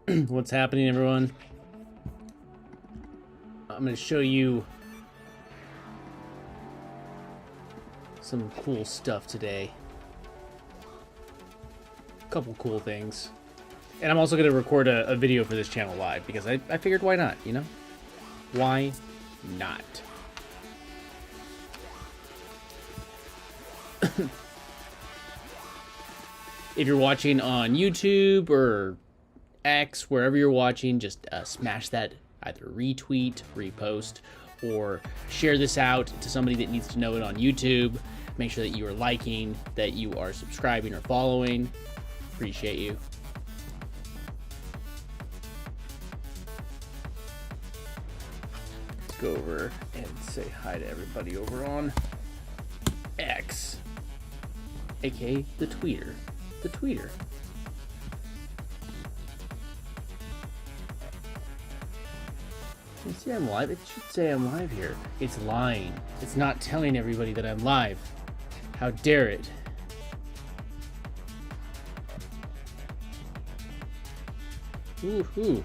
What's happening, everyone? I'm going to show you some cool stuff today. A couple cool things. And I'm also going to record a video for this channel live because I figured why not, you know? Why not? If you're watching on YouTube or X, wherever you're watching, just smash that either retweet, repost, or share this out to somebody that needs to know it on YouTube. Make sure that you are liking, that you are subscribing or following. Appreciate you. Let's go over and say hi to everybody over on X, aka the tweeter. The tweeter. You see I'm live? It should say I'm live here. It's lying. It's not telling everybody that I'm live. How dare it? Woohoo.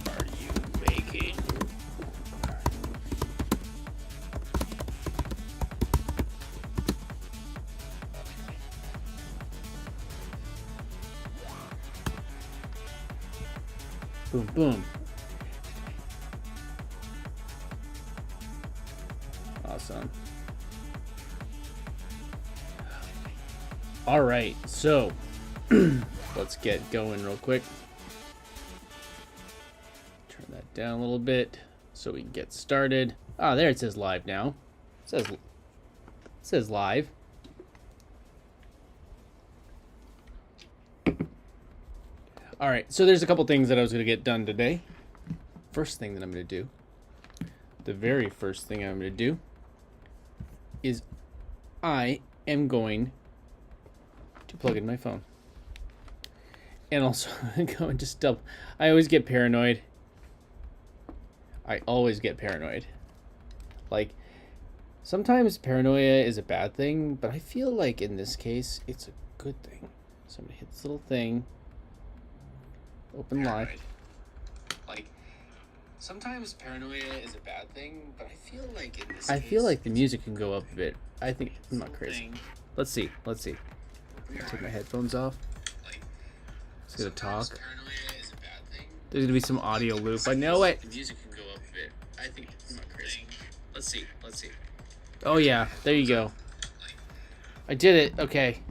Are you making? Boom, boom. Awesome. All right, so let's get going real quick. Turn that down a little bit so we can get started. Ah, there it says live now. It says live. All right, so there's a couple things that I was going to get done today. First thing that I'm going to do, the very first thing I'm going to do is I am going to plug in my phone. And also go and just double. I always get paranoid. Like, sometimes paranoia is a bad thing, but I feel like in this case, it's a good thing. So I'm going to hit this little thing. Open live. Like, sometimes paranoia is a bad thing, but I feel like in this case, I feel like the music can go up a bit. I think I'm not crazy. Let's see. I'm gonna take my headphones off. It's gonna talk. There's gonna be some audio loop. I know it. The music can go up a bit. I think I'm not crazy. Let's see. Oh yeah, there you go. I did it. Okay.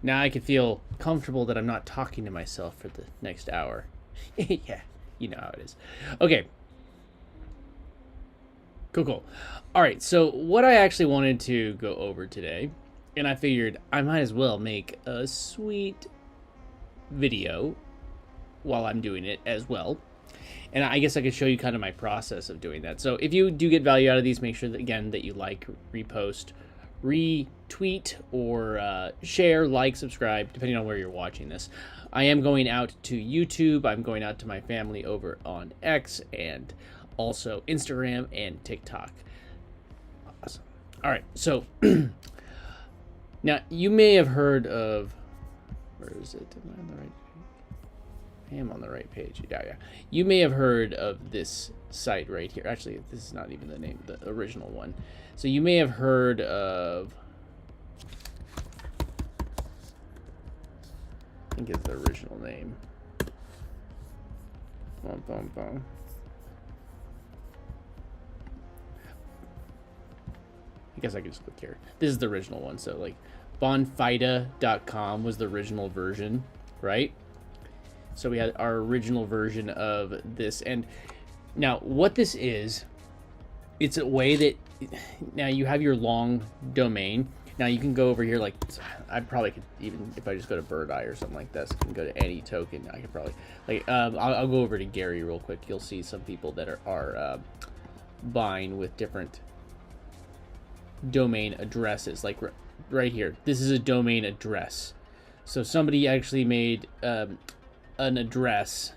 Now I can feel comfortable that I'm not talking to myself for the next hour. Yeah, you know how it is. Okay. Cool. All right, so what I actually wanted to go over today, and I figured I might as well make a sweet video while I'm doing it as well. And I guess I could show you kind of my process of doing that. So if you do get value out of these, make sure that, again, that you like, repost, retweet, or share, like, subscribe, depending on where you're watching this. I am going out to YouTube. I'm going out to my family over on X and also Instagram and TikTok. Awesome. All right, so now you may have heard of, where is it? Am I on the right page? I am on the right page. Yeah. You may have heard of this site right here. Actually, this is not even the name, the original one. So you may have heard of, I think it's the original name. Boom. I guess I can just click here. This is the original one. So like bonfida.com was the original version, right? So we had our original version of this. And now what this is, it's a way that now you have your long domain. Now you can go over here, like I probably could, even if I just go to Bird Eye or something like this, I can go to any token. I could probably, like, I'll go over to Gary real quick. You'll see some people that are buying with different domain addresses, like right here. This is a domain address. So somebody actually made an address,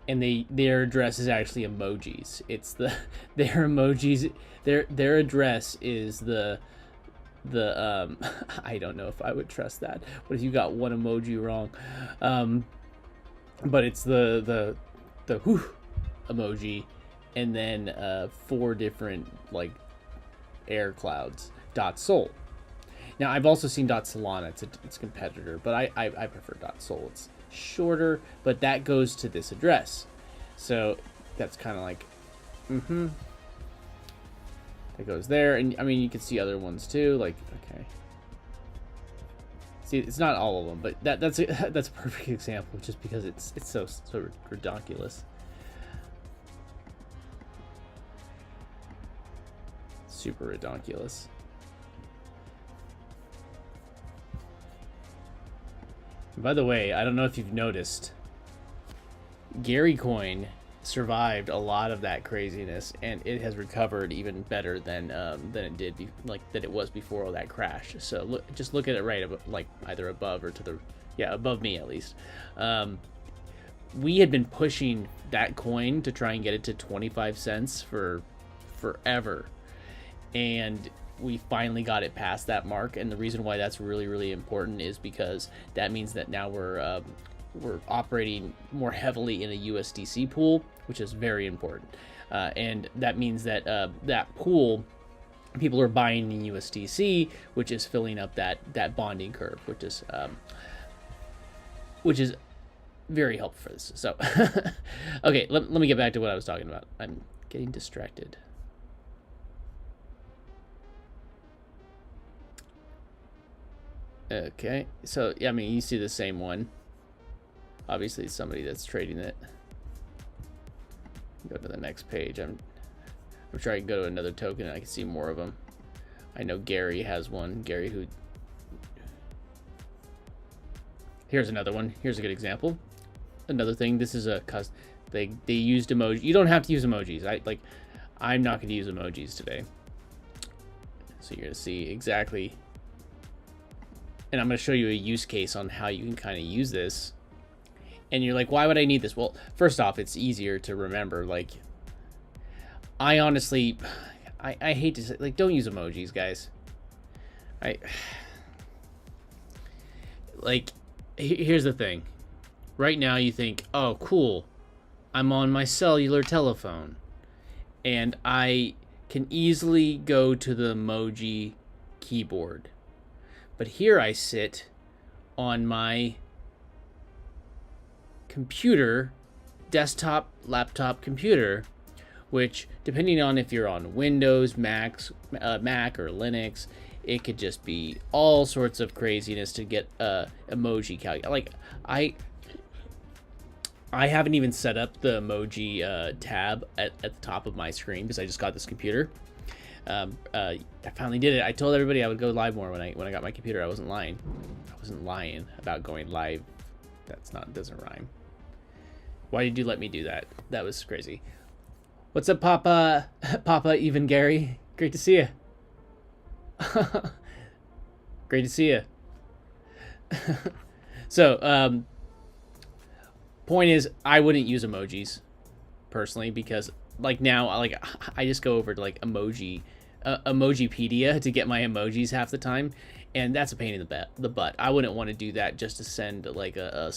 and their address is actually emojis. It's their emojis. Their address is the I don't know if I would trust that. What if you got one emoji wrong? But it's the whew emoji, and then 4 different like air clouds. .sol. Now I've also seen .solana. It's a competitor, but I prefer .sol. It's shorter, but that goes to this address. So that's kind of like, that goes there, and I mean you can see other ones too. Like, okay, see, it's not all of them, but that's a perfect example, just because it's so ridiculous, super ridiculous. By the way, I don't know if you've noticed, Gary Coin survived a lot of that craziness, and it has recovered even better than it did than it was before all that crash. So just look at it right above, like either above or to the, yeah, above me at least. We had been pushing that coin to try and get it to 25 cents for forever, and we finally got it past that mark. And the reason why that's really, really important is because that means that now we're operating more heavily in a USDC pool, which is very important. And that means that that pool, people are buying in USDC, which is filling up that bonding curve, which is very helpful for this. So, okay, let me get back to what I was talking about. I'm getting distracted. Okay, so yeah, I mean, you see the same one. Obviously, it's somebody that's trading it. Go to the next page. I'm trying to go to another token, and I can see more of them. I know Gary has one. Gary, who... Here's another one. Here's a good example. Another thing. This is a they used emoji. You don't have to use emojis. I'm not going to use emojis today. So you're going to see exactly. And I'm going to show you a use case on how you can kind of use this. And you're like, why would I need this? Well, first off, it's easier to remember. Like, I honestly, I hate to say, like, don't use emojis, guys. Like, here's the thing. Right now you think, oh, cool, I'm on my cellular telephone, and I can easily go to the emoji keyboard. But here I sit on my computer, desktop, laptop computer, which, depending on if you're on Windows, Mac or Linux, it could just be all sorts of craziness to get emoji calc. Like, I haven't even set up the emoji tab at the top of my screen because I just got this computer. I finally did it. I told everybody I would go live more when I got my computer. I wasn't lying. I wasn't lying about going live. Doesn't rhyme. Why did you let me do that? That was crazy. What's up, Papa? Papa, even Gary. Great to see you. Great to see you. So, point is, I wouldn't use emojis personally, because like now, like I just go over to like Emojipedia to get my emojis half the time, and that's a pain in the butt. I wouldn't want to do that just to send like a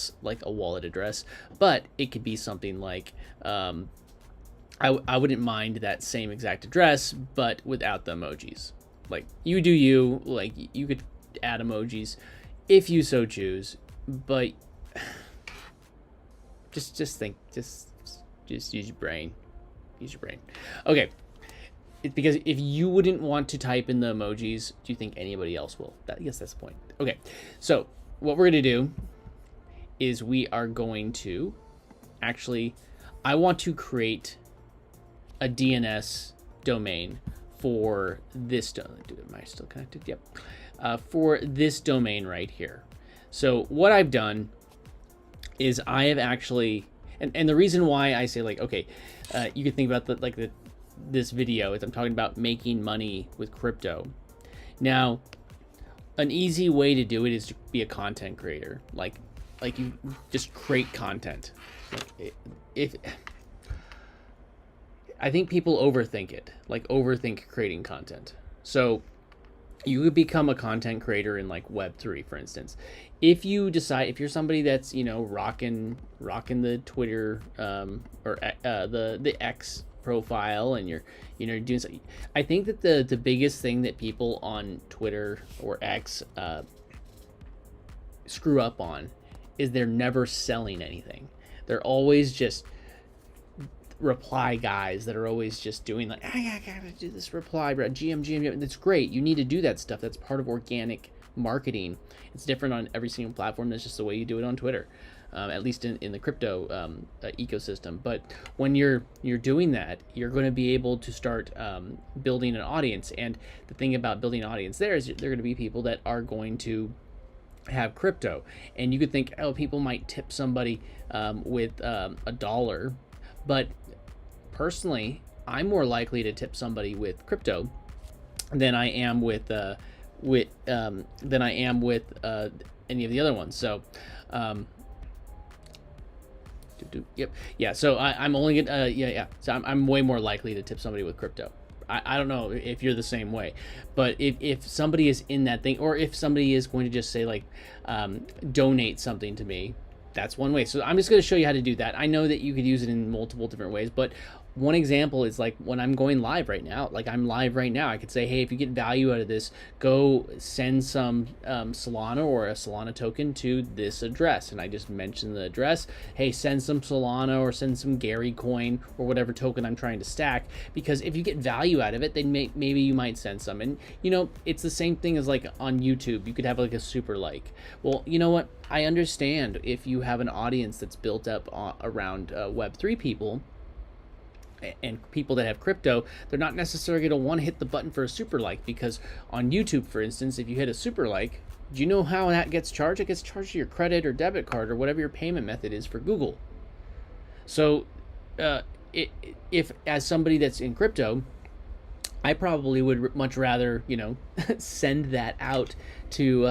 wallet address, but it could be something like I wouldn't mind that same exact address, but without the emojis. Like, you do you, like you could add emojis if you so choose, but just use your brain. Use your brain. Okay. Because if you wouldn't want to type in the emojis, do you think anybody else will? Yes, that's the point. Okay. So what we're going to do is we are going to actually, I want to create a DNS domain for this. Am I still connected? Yep. For this domain right here. So what I've done is I have actually, and the reason why I say, like, okay, you could think about this video is I'm talking about making money with crypto. Now, an easy way to do it is to be a content creator. Like you just create content. If I think people overthink it, like overthink creating content. So you could become a content creator in like Web3, for instance. If you decide, if you're somebody that's, you know, rocking the Twitter or the X profile, and you're, you know, doing something, I think that the biggest thing that people on Twitter or X screw up on is they're never selling anything. They're always just reply guys that are always just doing like, I gotta do this reply, bro. GM. That's great. You need to do that stuff. That's part of organic marketing. It's different on every single platform. That's just the way you do it on Twitter, at least in the crypto ecosystem. But when you're doing that, you're going to be able to start building an audience. And the thing about building an audience there is they're going to be people that are going to have crypto. And you could think, oh, people might tip somebody with $1, but personally, I'm more likely to tip somebody with crypto than I am with any of the other ones. So, yep, yeah. So I'm only gonna, So I'm way more likely to tip somebody with crypto. I don't know if you're the same way, but if somebody is in that thing, or if somebody is going to just say like, donate something to me, that's one way. So I'm just going to show you how to do that. I know that you could use it in multiple different ways, but one example is like when I'm going live right now, like I'm live right now, I could say, hey, if you get value out of this, go send some Solana or a Solana token to this address. And I just mentioned the address. Hey, send some Solana or send some Gary coin or whatever token I'm trying to stack, because if you get value out of it, then maybe you might send some. And, you know, it's the same thing as like on YouTube. You could have like a super like. Well, you know what? I understand if you have an audience that's built up around Web3 people and people that have crypto, they're not necessarily going to want to hit the button for a super like, because on YouTube, for instance, if you hit a super like, do you know how that gets charged? It gets charged to your credit or debit card or whatever your payment method is for Google. So if as somebody that's in crypto, I probably would much rather, you know, send that out to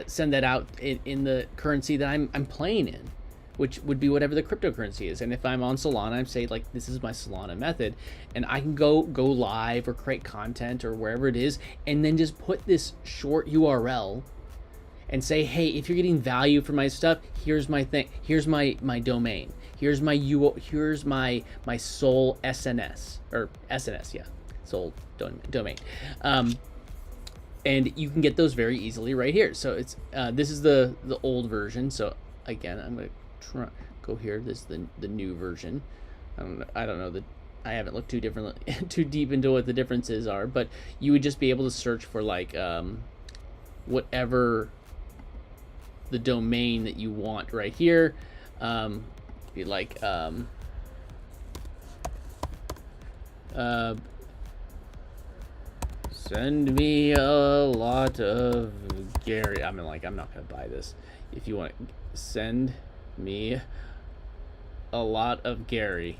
send that out in the currency that I'm playing in, which would be whatever the cryptocurrency is. And if I'm on Solana, I say like, this is my Solana method, and I can go live or create content or wherever it is, and then just put this short URL and say, hey, if you're getting value from my stuff, here's my thing, here's my domain, here's my SOL SNS, or SNS, yeah, SOL domain. And you can get those very easily right here. So it's this is the old version. So again, I'm gonna go here. This is the new version. I don't know that I haven't looked too deep into what the differences are, but you would just be able to search for like whatever the domain that you want right here. Be like send me a lot of Gary. I mean, like, I'm not gonna buy this. If you want, send me a lot of Gary.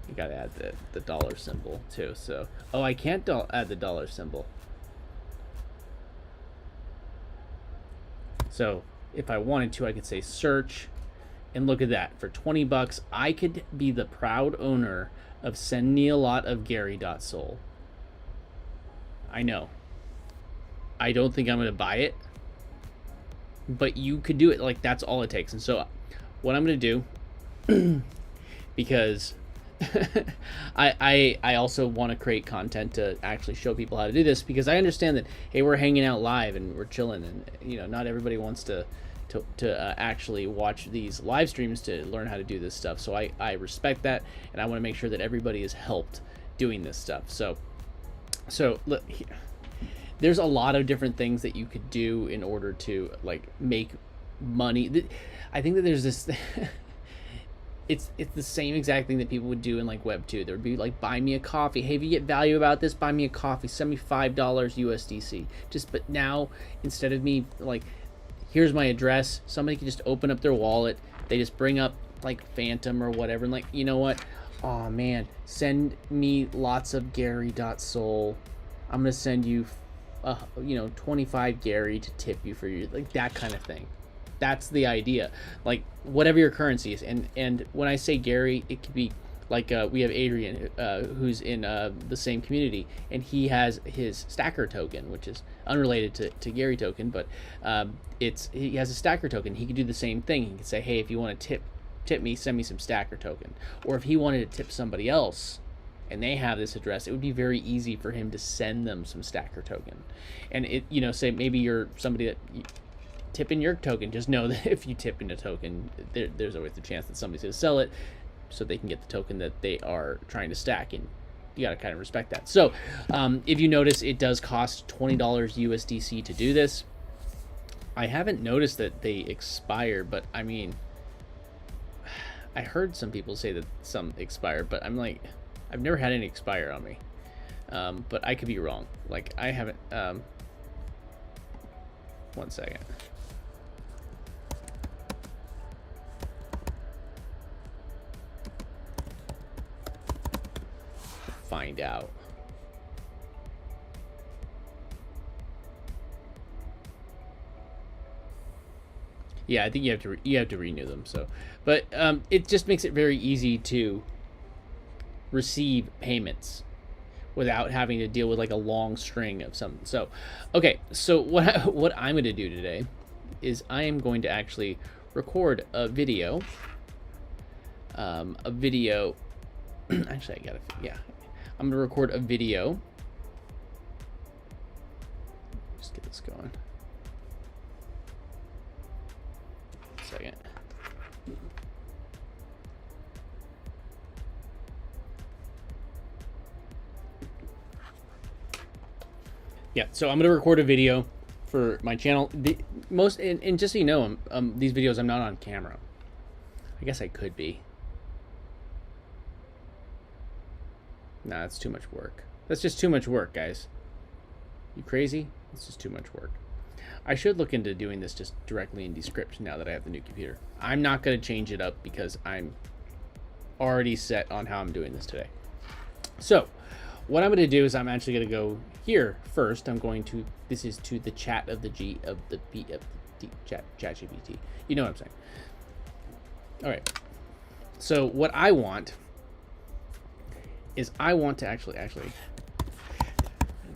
You gotta add the dollar symbol too. So, oh, I can't add the dollar symbol. So, if I wanted to, I could say search, and look at that. For 20 bucks, I could be the proud owner of send me a lot of Gary.sol. I know. I don't think I'm going to buy it, but you could do it. Like, that's all it takes. And so what I'm going to do, because I also want to create content to actually show people how to do this, because I understand that, hey, we're hanging out live and we're chilling, and, you know, not everybody wants to actually watch these live streams to learn how to do this stuff. So I respect that, and I want to make sure that everybody is helped doing this stuff. So look, there's a lot of different things that you could do in order to like make money. I think that there's this it's the same exact thing that people would do in like Web 2. There would be like, buy me a coffee. Hey, if you get value about this, buy me a coffee. Send me $5 USDC. But now, instead of me like, here's my address, somebody can just open up their wallet. They just bring up like Phantom or whatever, and like, you know what? Oh man, send me lots of Gary.sol. I'm gonna send you, 25 Gary to tip you for your, like, that kind of thing. That's the idea. Like, whatever your currency is, and when I say Gary, it could be Like we have Adrian, who's in the same community, and he has his Stacker token, which is unrelated to Gary token, but he has a Stacker token. He could do the same thing. He could say, hey, if you want to tip me, send me some Stacker token. Or if he wanted to tip somebody else and they have this address, it would be very easy for him to send them some Stacker token. And it, you know, say maybe you're somebody that tip in your token. Just know that if you tip in a token, there's always the chance that somebody's going to sell it so they can get the token that they are trying to stack, and you got to kind of respect that. So if you notice, it does cost $20 USDC to do this. I haven't noticed that they expire, but I mean, I heard some people say that some expire, but I'm like, I've never had any expire on me. But I could be wrong. Like, I haven't. 1 second. Find out. Yeah, I think you have to renew them. So, but it just makes it very easy to receive payments without having to deal with like a long string of something. So, okay, so what I'm going to do today is I am going to actually record a video. Actually, I'm going to record a video. Just get this going. 1 second. Yeah, so I'm going to record a video for my channel. And just so you know, these videos I'm not on camera. I guess I could be. Nah, that's too much work. That's just too much work, guys. You crazy? It's just too much work. I should look into doing this just directly in Descript now that I have the new computer. I'm not going to change it up because I'm already set on how I'm doing this today. So, what I'm going to do is I'm actually going to go here first. I'm going to, this is to the chat of the chat GPT. You know what I'm saying. All right. So what I want is I want to actually go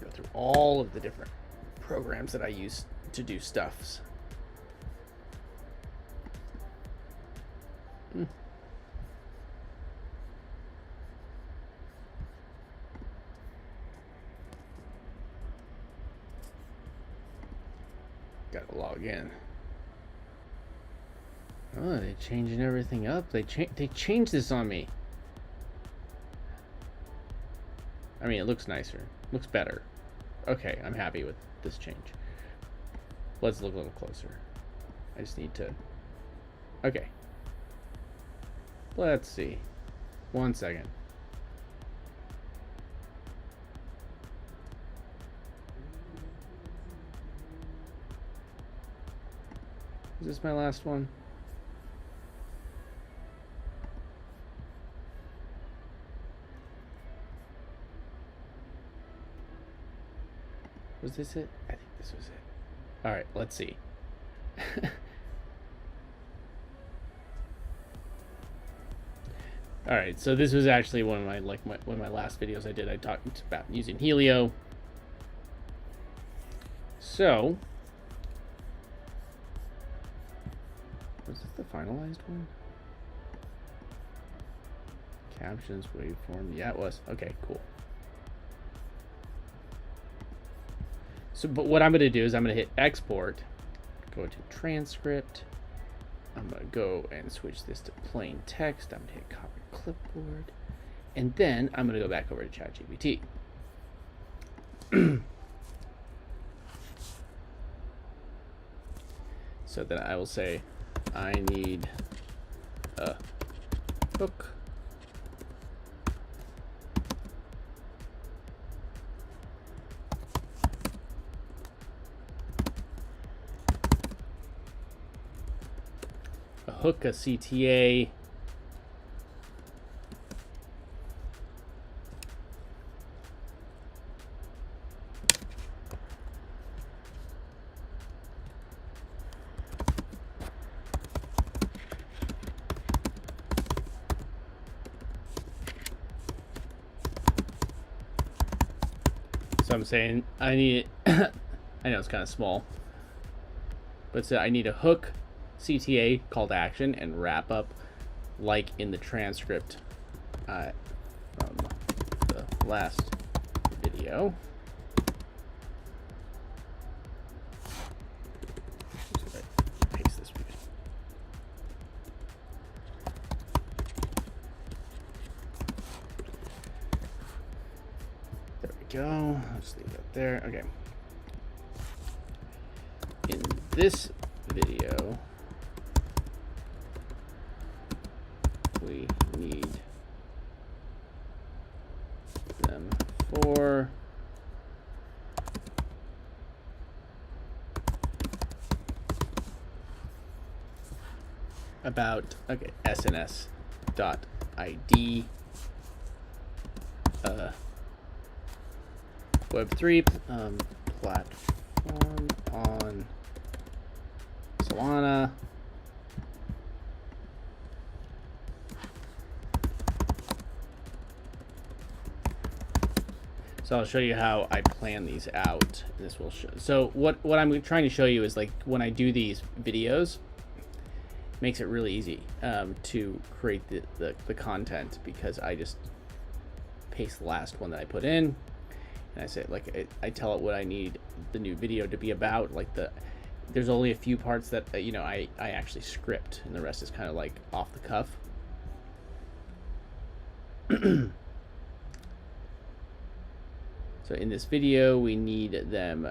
through all of the different programs that I use to do stuffs. Gotta log in. Oh, they're changing everything up. They changed this on me. I mean, it looks nicer. Looks better. Okay, I'm happy with this change. Let's look a little closer. I just need to... Okay. Let's see. 1 second. Is this my last one? Was this it? I think this was it. All right, let's see. All right, so this was actually one of my one of my last videos I did. I talked about using Helio. So, was this the finalized one? Captions, waveform. Yeah, it was. Okay, cool. So, but what I'm going to do is I'm going to hit export, go to transcript. I'm going to go and switch this to plain text. I'm going to hit copy clipboard. And then I'm going to go back over to ChatGPT. So then I will say, I need a hook. Hook, a CTA, So I'm saying I need, I know it's kind of small, but so I need a hook, CTA, call to action, and wrap up like in the transcript from the last video. Paste this. There we go. Let's leave that there. Okay. In this video, we need them for about SNS.ID Web3 platform on Solana. So I'll show you how I plan these out. This will show. So what I'm trying to show you is, like, when I do these videos, it makes it really easy to create the content, because I just paste the last one that I put in, and I say, like, I tell it what I need the new video to be about. Like, there's only a few parts that I actually script, and the rest is kind of like off the cuff. So in this video, we need them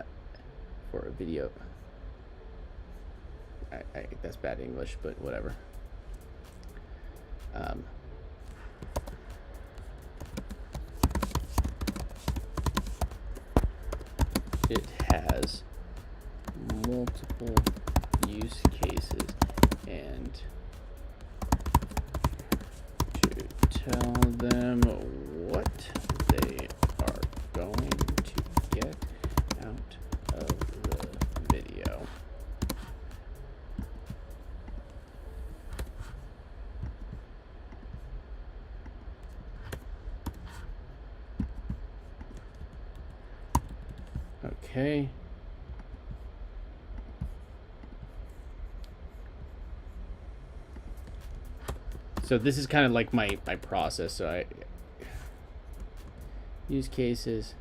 for a video. That's bad English, but whatever. It has multiple use cases, and to tell them what they are going to get out of the video. Okay. So this is kind of like my process. So I use cases.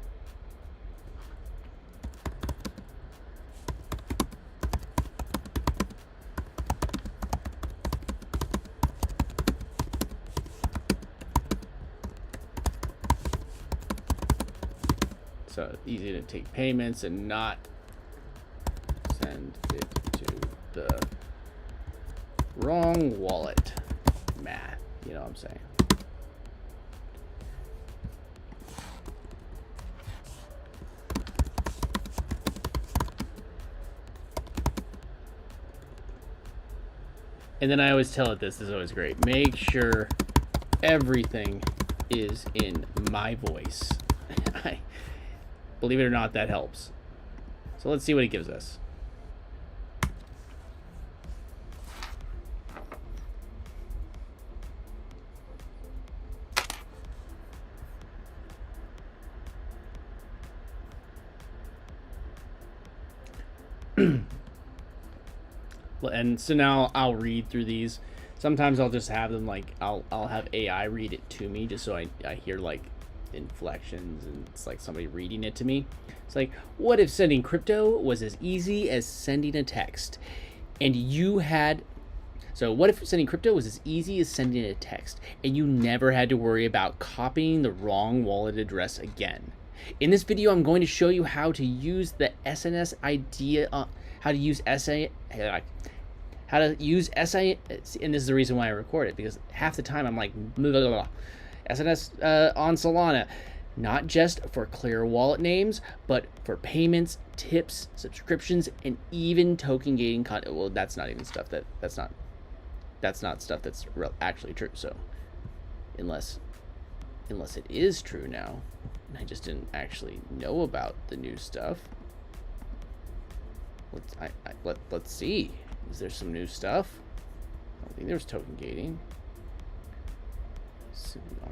So easy to take payments and not send it to the wrong wallet. Math, you know what I'm saying? And then I always tell it this is always great. Make sure everything is in my voice. Believe it or not, that helps. So let's see what it gives us. And so now I'll read through these. Sometimes I'll just have them, like, I'll have AI read it to me, just so I hear, like, inflections, and it's like somebody reading it to me. It's like, what if sending crypto was as easy as sending a text, and you had... So what if sending crypto was as easy as sending a text, and you never had to worry about copying the wrong wallet address again? In this video, I'm going to show you how to use the SNS idea, how to use SA, and this is the reason why I record it, because half the time I'm like, blah, blah, blah. SNS on Solana, not just for clear wallet names, but for payments, tips, subscriptions, and even token gating content. Well, that's not even stuff that's not stuff that's actually true. So unless it is true now, and I just didn't actually know about the new stuff. Let's see. Is there some new stuff? I don't think there's token gating.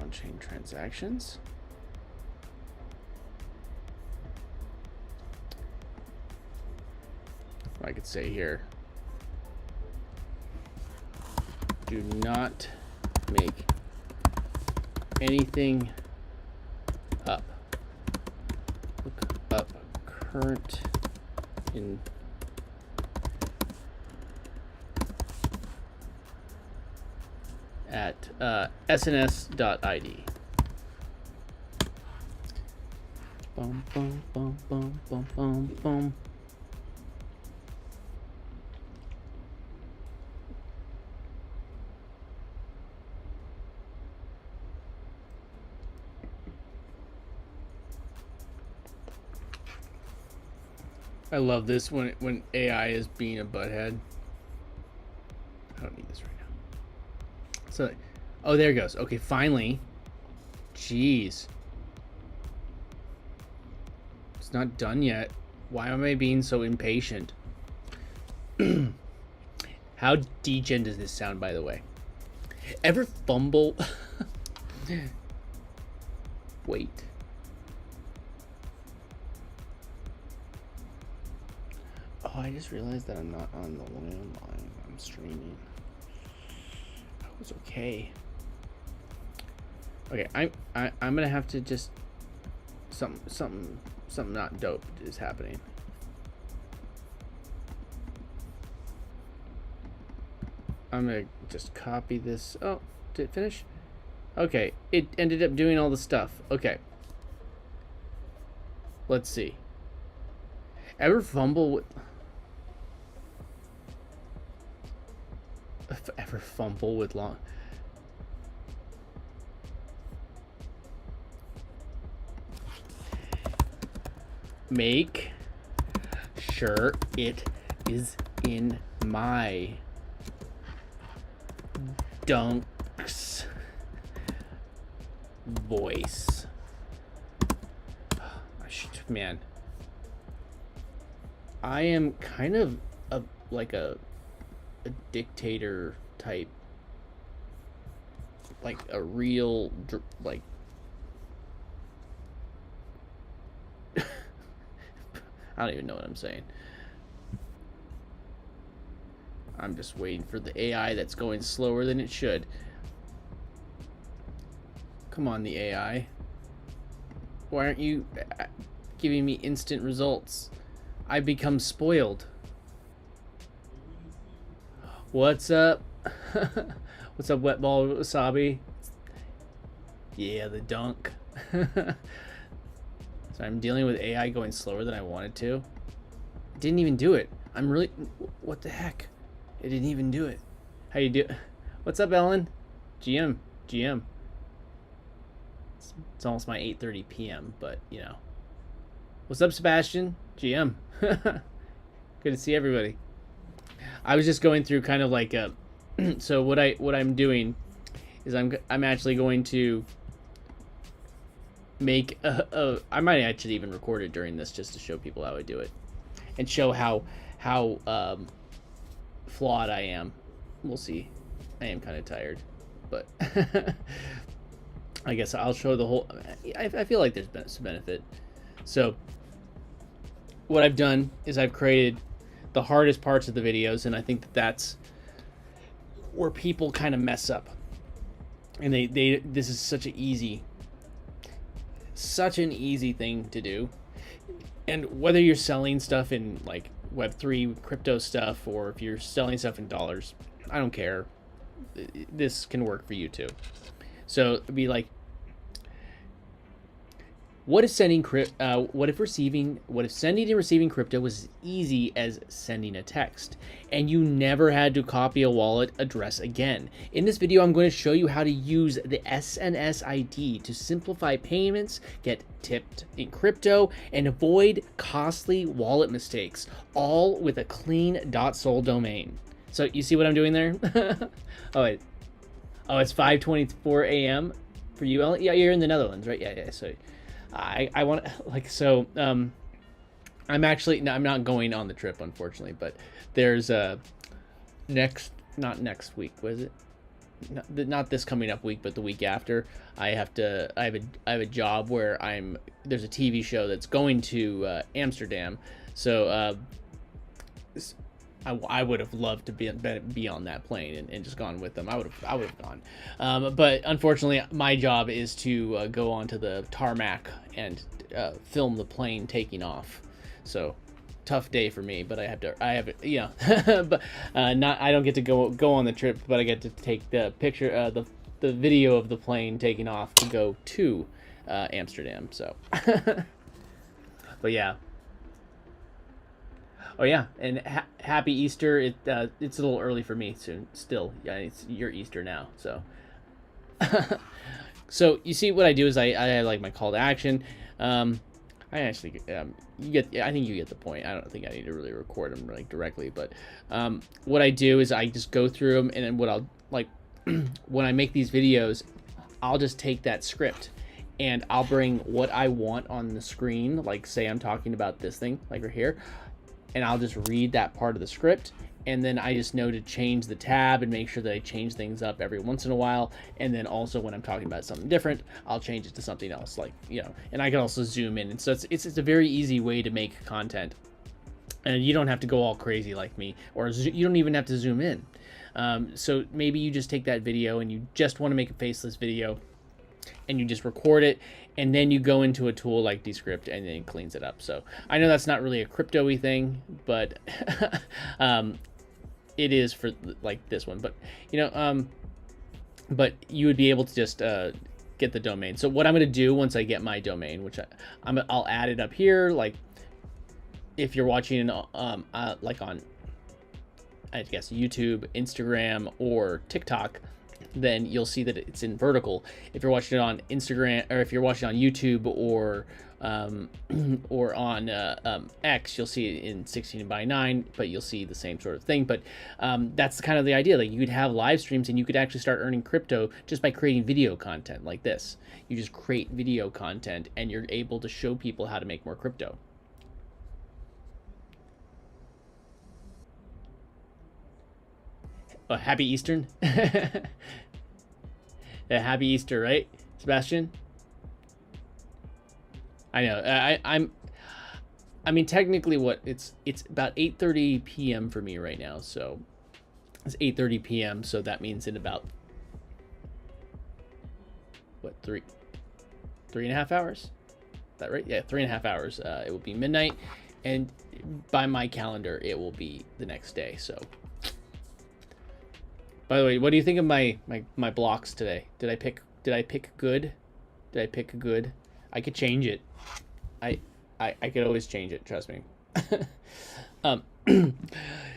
On-chain transactions. I could say here, do not make anything up. Look up current in at sns.id. Boom, boom, boom, boom, boom, boom, boom. I love this when AI is being a butthead. I don't need this right now. So, oh, there it goes. Okay, finally. Jeez. It's not done yet. Why am I being so impatient? How degen does this sound, by the way? Ever fumble? Wait. Oh, I just realized that I'm not on the landline. I'm streaming. That was okay. Okay, I'm gonna have to just something not dope is happening. I'm gonna just copy this. Oh, did it finish? Okay, it ended up doing all the stuff. Okay. Let's see. Ever fumble with... Ever fumble with long... Make sure it is in my dunks voice. Man, I am kind of like a dictator type, like a real like I don't even know what I'm saying. I'm just waiting for the AI that's going slower than it should. Come on, the AI. Why aren't you giving me instant results? I've become spoiled. What's up? What's up, wet ball wasabi? Yeah, the dunk. So I'm dealing with AI going slower than I wanted to. It didn't even do it. I'm really... What the heck? It didn't even do it. How you do... What's up, Ellen? GM. It's almost my 8:30 p.m., but, you know. What's up, Sebastian? GM. Good to see everybody. I was just going through kind of like a... So what I'm doing is I'm actually going to make I might actually even record it during this just to show people how I do it and show how flawed I am. We'll see. I am kind of tired, but I guess I'll show the whole... I feel like there's some benefit. So what I've done is I've created the hardest parts of the videos, and I think that's where people kind of mess up. And this is such an easy thing to do. And whether you're selling stuff in like Web3 crypto stuff, or if you're selling stuff in dollars, I don't care. This can work for you too. So it'd be like, what if sending and receiving crypto was as easy as sending a text, and you never had to copy a wallet address again? In this video, I'm going to show you how to use the SNS ID to simplify payments, get tipped in crypto, and avoid costly wallet mistakes, all with a clean .sol domain. So you see what I'm doing there? Oh, wait. Oh, it's 5:24 a.m. for you, Ellen? Yeah, you're in the Netherlands, right? Yeah. So I want like, so I'm actually, no, I'm not going on the trip, unfortunately, but there's not next week, was it? Not this coming up week, but the week after. I have a job where there's a TV show that's going to Amsterdam, so I would have loved to be on that plane and just gone with them. I would have gone, but unfortunately, my job is to go onto the tarmac and film the plane taking off. So tough day for me, but I have it, yeah. But not I don't get to go on the trip, but I get to take the picture, the video of the plane taking off to go to Amsterdam. So, but yeah. Oh yeah, and happy Easter. It's a little early for me soon. Still, yeah, it's your Easter now. So, so you see what I do is I have like my call to action. I actually you get. I think you get the point. I don't think I need to really record them like directly, but what I do is I just go through them, and then what I'll like when I make these videos, I'll just take that script and I'll bring what I want on the screen. Like say I'm talking about this thing, like right here. And I'll just read that part of the script, and then I just know to change the tab and make sure that I change things up every once in a while. And then also when I'm talking about something different, I'll change it to something else, like, you know, and I can also zoom in. And so it's a very easy way to make content, and you don't have to go all crazy like me, or you don't even have to zoom in. So maybe you just take that video and you just want to make a faceless video, and you just record it, and then you go into a tool like Descript and then it cleans it up. So I know that's not really a crypto-y thing, but it is for like this one. But you know, but you would be able to just get the domain. So what I'm going to do once I get my domain, which I'll add it up here. Like if you're watching like on, I guess, YouTube, Instagram, or TikTok, then you'll see that it's in vertical. If you're watching it on Instagram, or if you're watching on YouTube or on X, you'll see it in 16:9, but you'll see the same sort of thing. But that's kind of the idea. Like you could have live streams, and you could actually start earning crypto just by creating video content like this. You just create video content, and you're able to show people how to make more crypto. Oh, happy Eastern. Yeah, happy Easter, right, Sebastian? I know. I mean, technically, it's about 8:30 p.m. for me right now. So it's 8:30 p.m. So that means in about what, 3.5 hours? Is that right? Yeah, 3.5 hours. It will be midnight, and by my calendar, it will be the next day. So. By the way, what do you think of my blocks today? Did I pick good? Did I pick good? I could change it. I could always change it, trust me.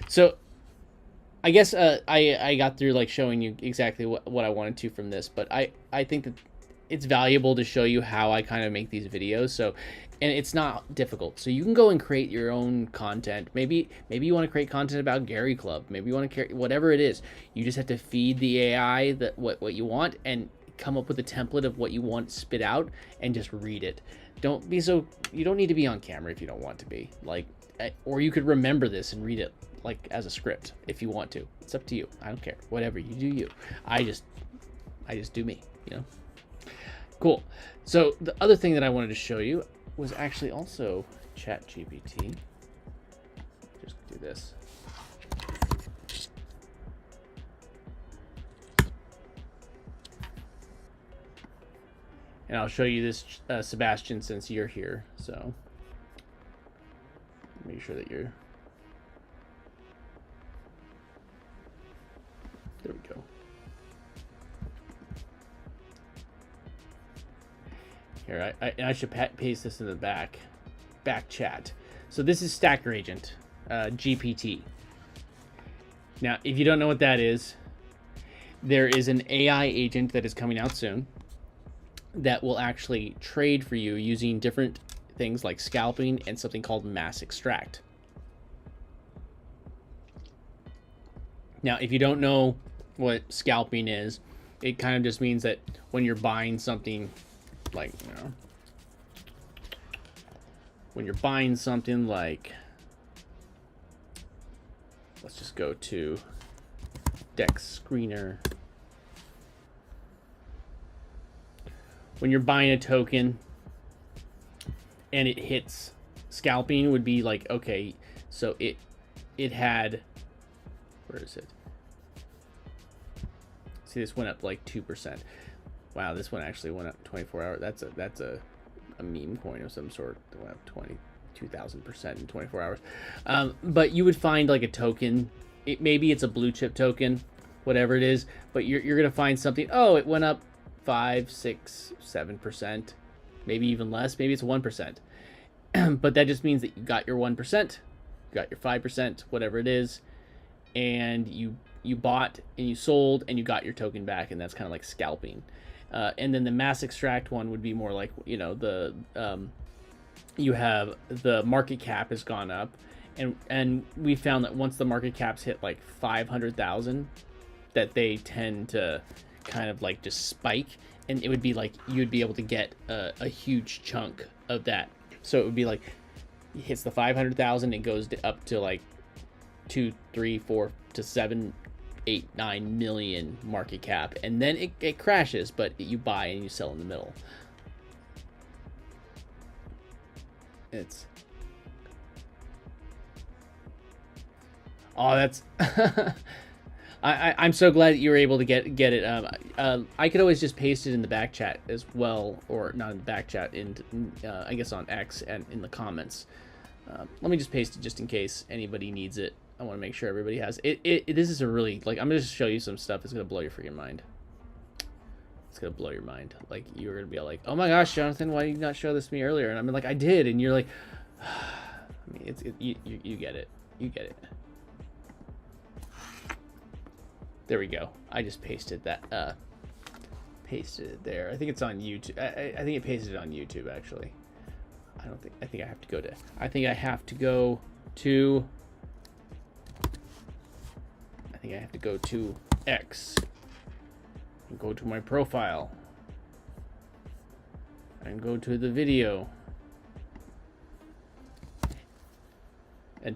So I guess I got through like showing you exactly what I wanted to from this, but I think that it's valuable to show you how I kind of make these videos. So, and it's not difficult. So you can go and create your own content. Maybe you want to create content about Gary Club. Maybe you want to create whatever it is. You just have to feed the AI what you want and come up with a template of what you want spit out and just read it. You don't need to be on camera if you don't want to be, like, or you could remember this and read it like as a script if you want to. It's up to you. I don't care. Whatever you do, you. I just do me, you know. Cool. So the other thing that I wanted to show you was actually also ChatGPT. Just do this. And I'll show you this, Sebastian, since you're here. So make sure that you're. There we go. Here, I should paste this in the back chat. So this is Stacker Agent, GPT. Now, if you don't know what that is, there is an AI agent that is coming out soon that will actually trade for you using different things like scalping and something called mass extract. Now, if you don't know what scalping is, it kind of just means that when you're buying something, like, you know, when you're buying something like, let's just go to Dex Screener. When you're buying a token and it hits scalping, would be like, okay, so it had, where is it? See, this went up like 2%. Wow, this one actually went up 24 hours. That's a meme coin of some sort. It went up 22,000% in 24 hours. But you would find like a token. Maybe it's a blue chip token, whatever it is. But you're gonna find something. Oh, it went up 5, 6, 7%, maybe even less. Maybe it's 1%. But that just means that you got your 1%, you got your 5%, whatever it is, and you bought and you sold and you got your token back, and that's kind of like scalping. And then the mass extract one would be more like, you know, the you have the market cap has gone up, and we found that once the market caps hit like 500,000, that they tend to kind of like just spike, and it would be like you'd be able to get a huge chunk of that. So it would be like it hits the 500,000, it goes up to like 2, 3, 4 to 7, 8, 9 million market cap, and then it crashes, but you buy and you sell in the middle. It's that's I'm so glad that you were able to get it. I could always just paste it in the back chat as well, or not in the back chat, in I guess on X and in the comments. Let me just paste it just in case anybody needs it. I want to make sure everybody has it. This is a really, like, I'm gonna just show you some stuff that's gonna blow your freaking mind. It's gonna blow your mind. Like, you're gonna be like, oh my gosh, Jonathan, why did you not show this to me earlier? And I'm like, I did, and you're like, I mean, you get it. You get it. There we go. I just pasted that. Pasted it there. I think it's on YouTube. I think it pasted it on YouTube, actually. I think I have to go to. I think I have to go to. I think I have to go to X. And go to my profile. And go to the video. And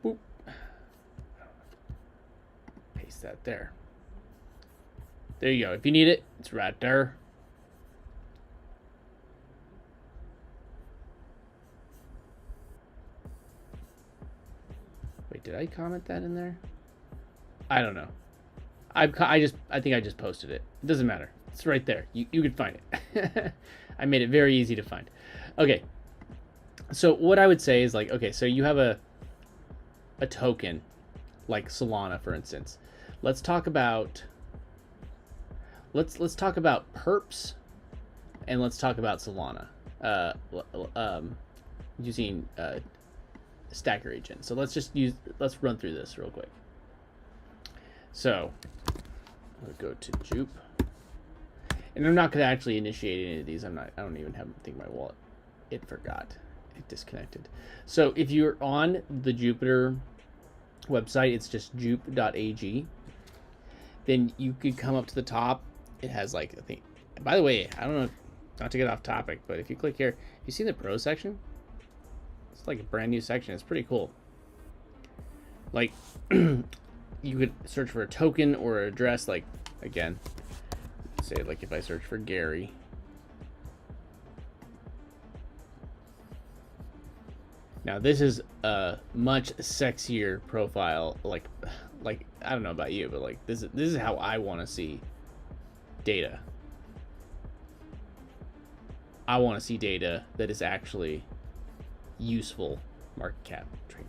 boop. Paste that there. There you go. If you need it, it's right there. Wait, did I comment that in there? I don't know. I think I just posted it. It doesn't matter. It's right there. You can find it. I made it very easy to find. Okay. So what I would say is, like, okay, so you have a token like Solana, for instance. Let's talk about perps, and let's talk about Solana using Stacker Agent. So let's run through this real quick. So I'm gonna go to Jupe, and I'm not gonna actually initiate any of these. I don't even have anything in my wallet. It forgot. It disconnected. So if you're on the Jupiter website, it's just jupe.ag. Then you could come up to the top. It has, like, I think, by the way, I don't know, not to get off topic, but if you click here, you see the pro section? It's like a brand new section. It's pretty cool. Like, you could search for a token or an address, like, again, say, like, if I search for Gary. Now, this is a much sexier profile. Like I don't know about you, but like this is how I want to see data. I want to see data that is actually useful. Market cap, trading,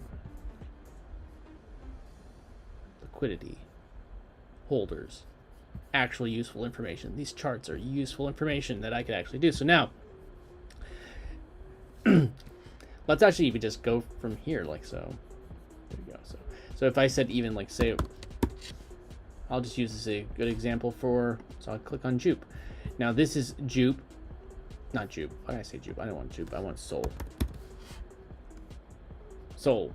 liquidity, holders, actually useful information. These charts are useful information that I could actually do. So now, let's actually even just go from here, like so. There we go. So if I said, even, like, say, I'll just use this as a good example for, so I'll click on Jupe. Now this is Jupe, not Jupe. Why did I say Jupe? I don't want Jupe. I want Sol. Sol.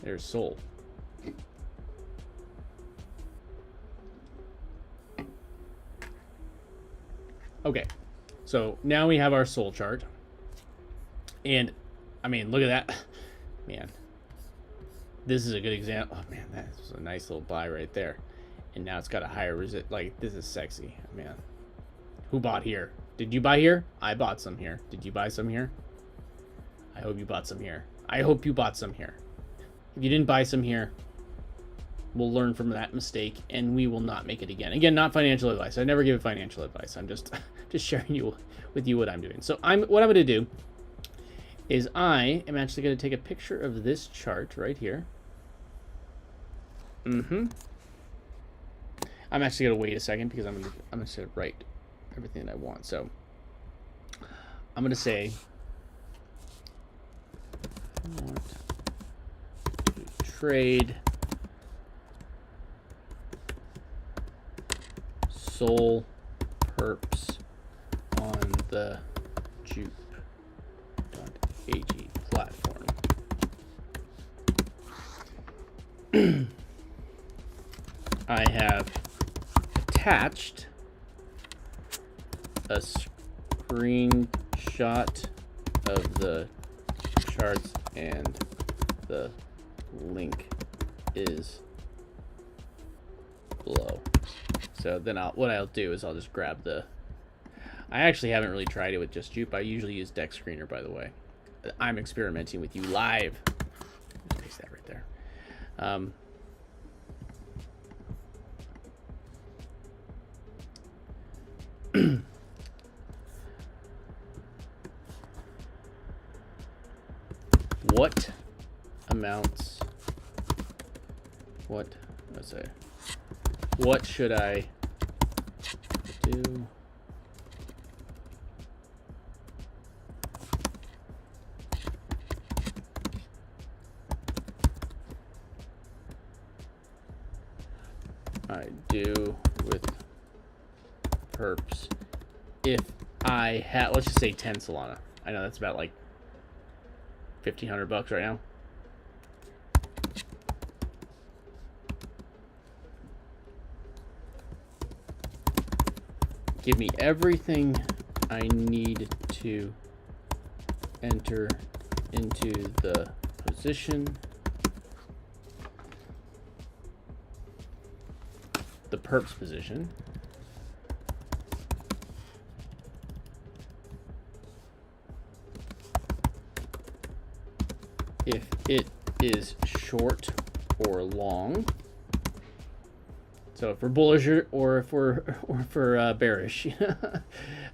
There's Sol. Okay. So now we have our Sol chart. And, I mean, look at that. Man. This is a good example. Oh, man, that's a nice little buy right there. And now it's got a higher resist. Like, this is sexy. Man. Who bought here? Did you buy here? I bought some here. Did you buy some here? I hope you bought some here. I hope you bought some here. If you didn't buy some here, we'll learn from that mistake and we will not make it again. Again, not financial advice. I never give financial advice. I'm just sharing with you what I'm doing. So what I'm going to do is I am actually going to take a picture of this chart right here. I'm actually going to wait a second because I'm going to write everything that I want. So I'm going to say I want to trade SOL perps on the jupe.ag platform. I have attached a screenshot of the charts and the link is below. So then what I'll do is I'll just grab the... I actually haven't really tried it with just Jupe. I usually use Deck Screener, by the way. I'm experimenting with you live. Just paste that right there. What amounts? What should I do? I do with perps if I had, let's just say 10 Solana. I know that's about like $1,500 right now. Give me everything I need to enter into the position. The perps position. If it is short or long. So if we're bullish or if we're bearish.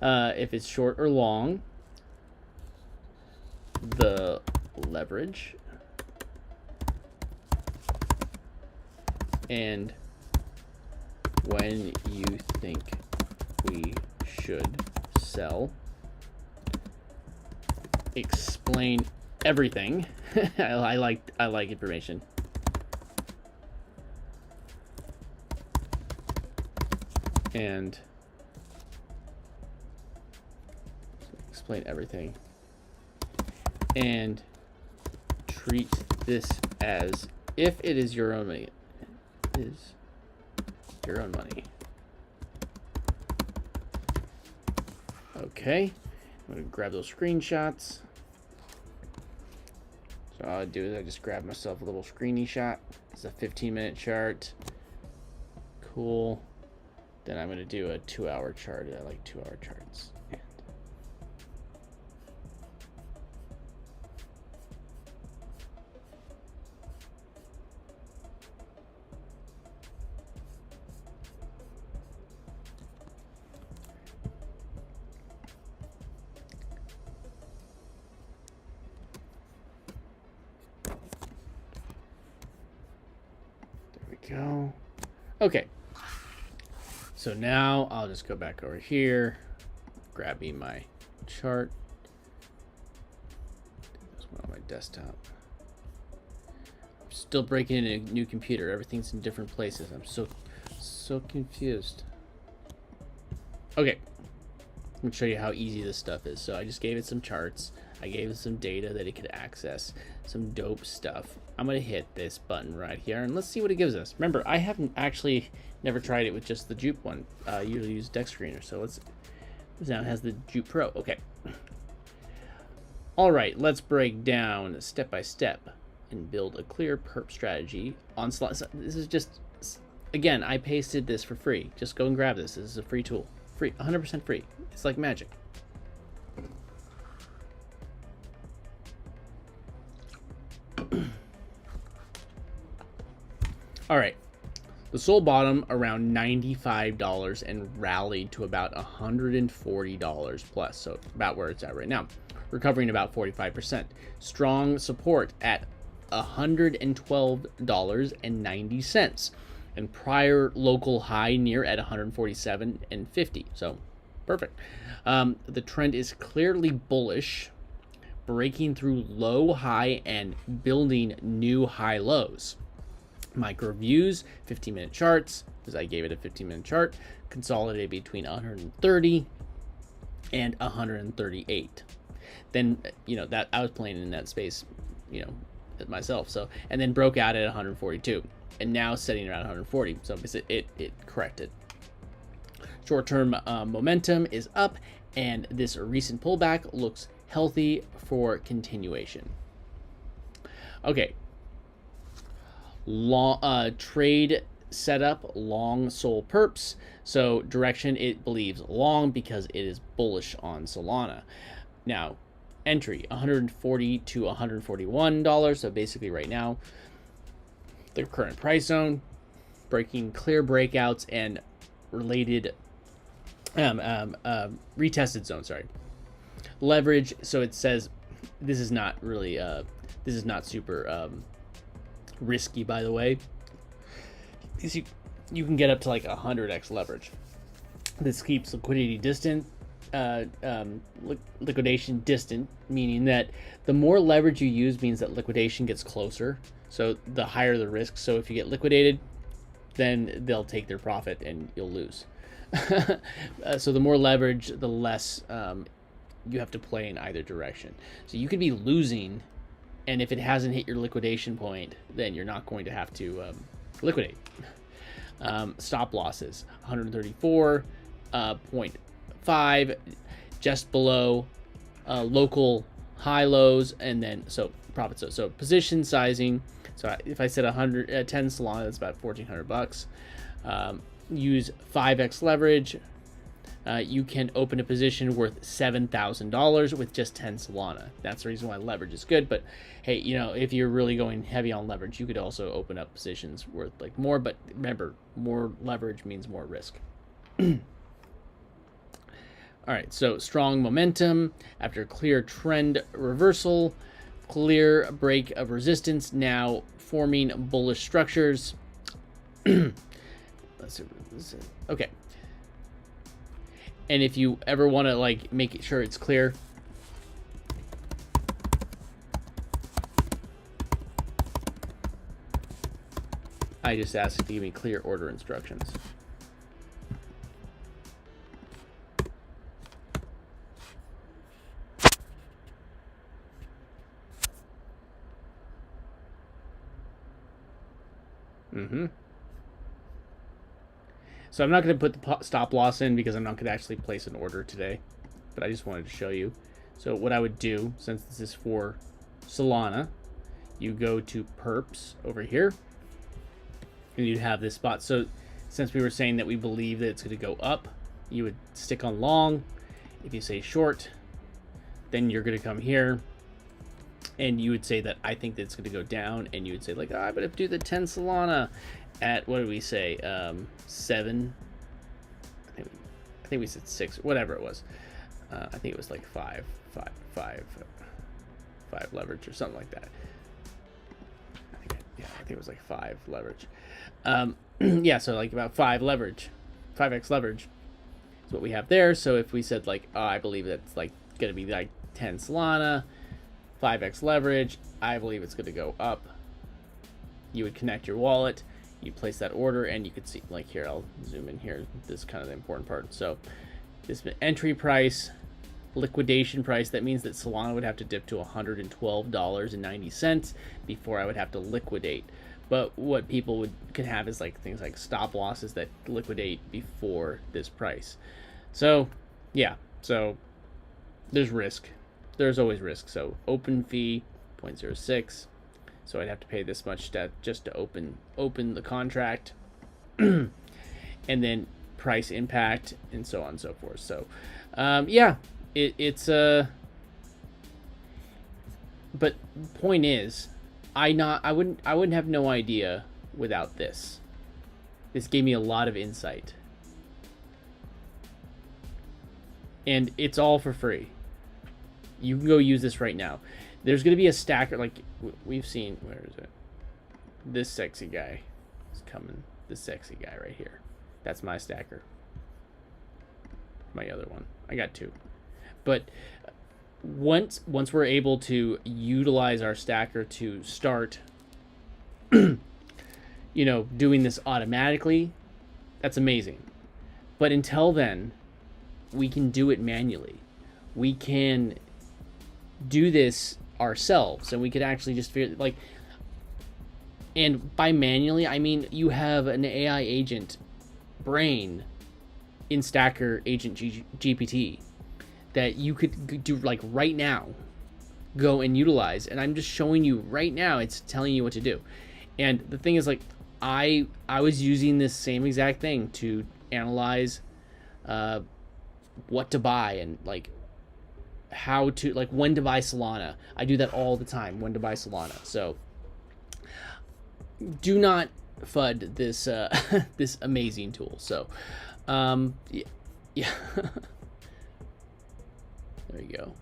If it's short or long, the leverage, and when you think we should sell, explain everything. I like information. And explain everything. And treat this as if it is your own money. It is your own money. Okay. I'm going to grab those screenshots. So all I do is I just grab myself a little screeny shot. It's a 15-minute chart. Cool. Then I'm going to do a 2-hour chart. I like 2-hour charts. And there we go. Okay. So now I'll just go back over here, grab me my chart. This one on my desktop. I'm still breaking in a new computer. Everything's in different places. I'm so confused. Okay, I'm gonna show you how easy this stuff is. So I just gave it some charts. I gave it some data that it could access, some dope stuff. I'm gonna hit this button right here and let's see what it gives us. Remember, I haven't actually never tried it with just the Jupe one. I usually use Deck Screener. So this now has the Jupe Pro. Okay. All right, let's break down step by step and build a clear perp strategy on Solana. So this is just, again, I pasted this for free. Just go and grab this. This is a free tool. Free, 100% free. It's like magic. All right. The SOL bottom around $95 and rallied to about $140 plus, so about where it's at right now, recovering about 45%. Strong support at $112.90, and prior local high near at $147.50. So perfect. The trend is clearly bullish, breaking through low high and building new high lows. Micro views, 15-minute charts, because I gave it a 15-minute chart, consolidated between 130 and 138. Then, that I was playing in that space, myself. So, and then broke out at 142, and now sitting around 140. So it corrected. Short-term momentum is up, and this recent pullback looks healthy for continuation. Okay. Long trade setup, long SOL perps. So direction, it believes long because it is bullish on Solana. Now, entry $140 to $141. So basically right now, the current price zone, breaking clear breakouts and related retested zone. Sorry, leverage. So it says this is not really this is not super risky, by the way. You can get up to like 100x leverage. This keeps liquidity distant, liquidation distant, meaning that the more leverage you use means that liquidation gets closer. So the higher the risk. So if you get liquidated, then they'll take their profit and you'll lose. So the more leverage, the less you have to play in either direction. So you could be losing, and if it hasn't hit your liquidation point, then you're not going to have to liquidate. Stop losses 134.5, just below local high lows, and then so profit. So position sizing. So if I said 10 Solana, that's about $1,400. Use 5x leverage. You can open a position worth $7,000 with just 10 Solana. That's the reason why leverage is good. But hey, if you're really going heavy on leverage, you could also open up positions worth like more. But remember, more leverage means more risk. All right, so strong momentum after clear trend reversal, clear break of resistance, now forming bullish structures. Let's see. Okay. And if you ever want to like make sure it's clear, I just asked to give me clear order instructions. So I'm not going to put the stop loss in because I'm not going to actually place an order today, but I just wanted to show you. So what I would do, since this is for Solana, you go to perps over here, and you'd have this spot. So since we were saying that we believe that it's going to go up, you would stick on long. If you say short, then you're going to come here, and you would say that I think that it's going to go down, and you would say like, but if do the 10 Solana at, what did we say, 7, I think we said 6, whatever it was. I think it was like 5 leverage or something like that. I think it was like 5 leverage. Yeah, so like about 5 leverage, 5x leverage is what we have there. So if we said like, I believe that's like going to be like 10 Solana, 5x leverage, I believe it's going to go up. You would connect your wallet, you place that order, and you could see like here, I'll zoom in here. This is kind of the important part. So this entry price, liquidation price, that means that Solana would have to dip to $112.90 before I would have to liquidate. But what people can have is like things like stop losses that liquidate before this price. So yeah, so there's risk. There's always risk. So open fee 0.06. So I'd have to pay this much just to open the contract, and then price impact and so on and so forth. So yeah, it's but point is, I wouldn't have no idea without this. This gave me a lot of insight. And it's all for free. You can go use this right now. There's going to be a stacker, like we've seen. Where is it? This sexy guy is coming. This sexy guy right here. That's my stacker. My other one. I got two. But once we're able to utilize our stacker to start, you know, doing this automatically, that's amazing. But until then, we can do it manually. We can do this ourselves, and we could actually just figure, like, and by manually, I mean you have an AI agent brain in Stacker Agent GPT that you could do, like, right now, go and utilize. And I'm just showing you right now, it's telling you what to do. And the thing is, like, I was using this same exact thing to analyze what to buy, and like how to, like, when to buy Solana. I do that all the time, when to buy Solana. So do not FUD this this amazing tool. So yeah. There you go.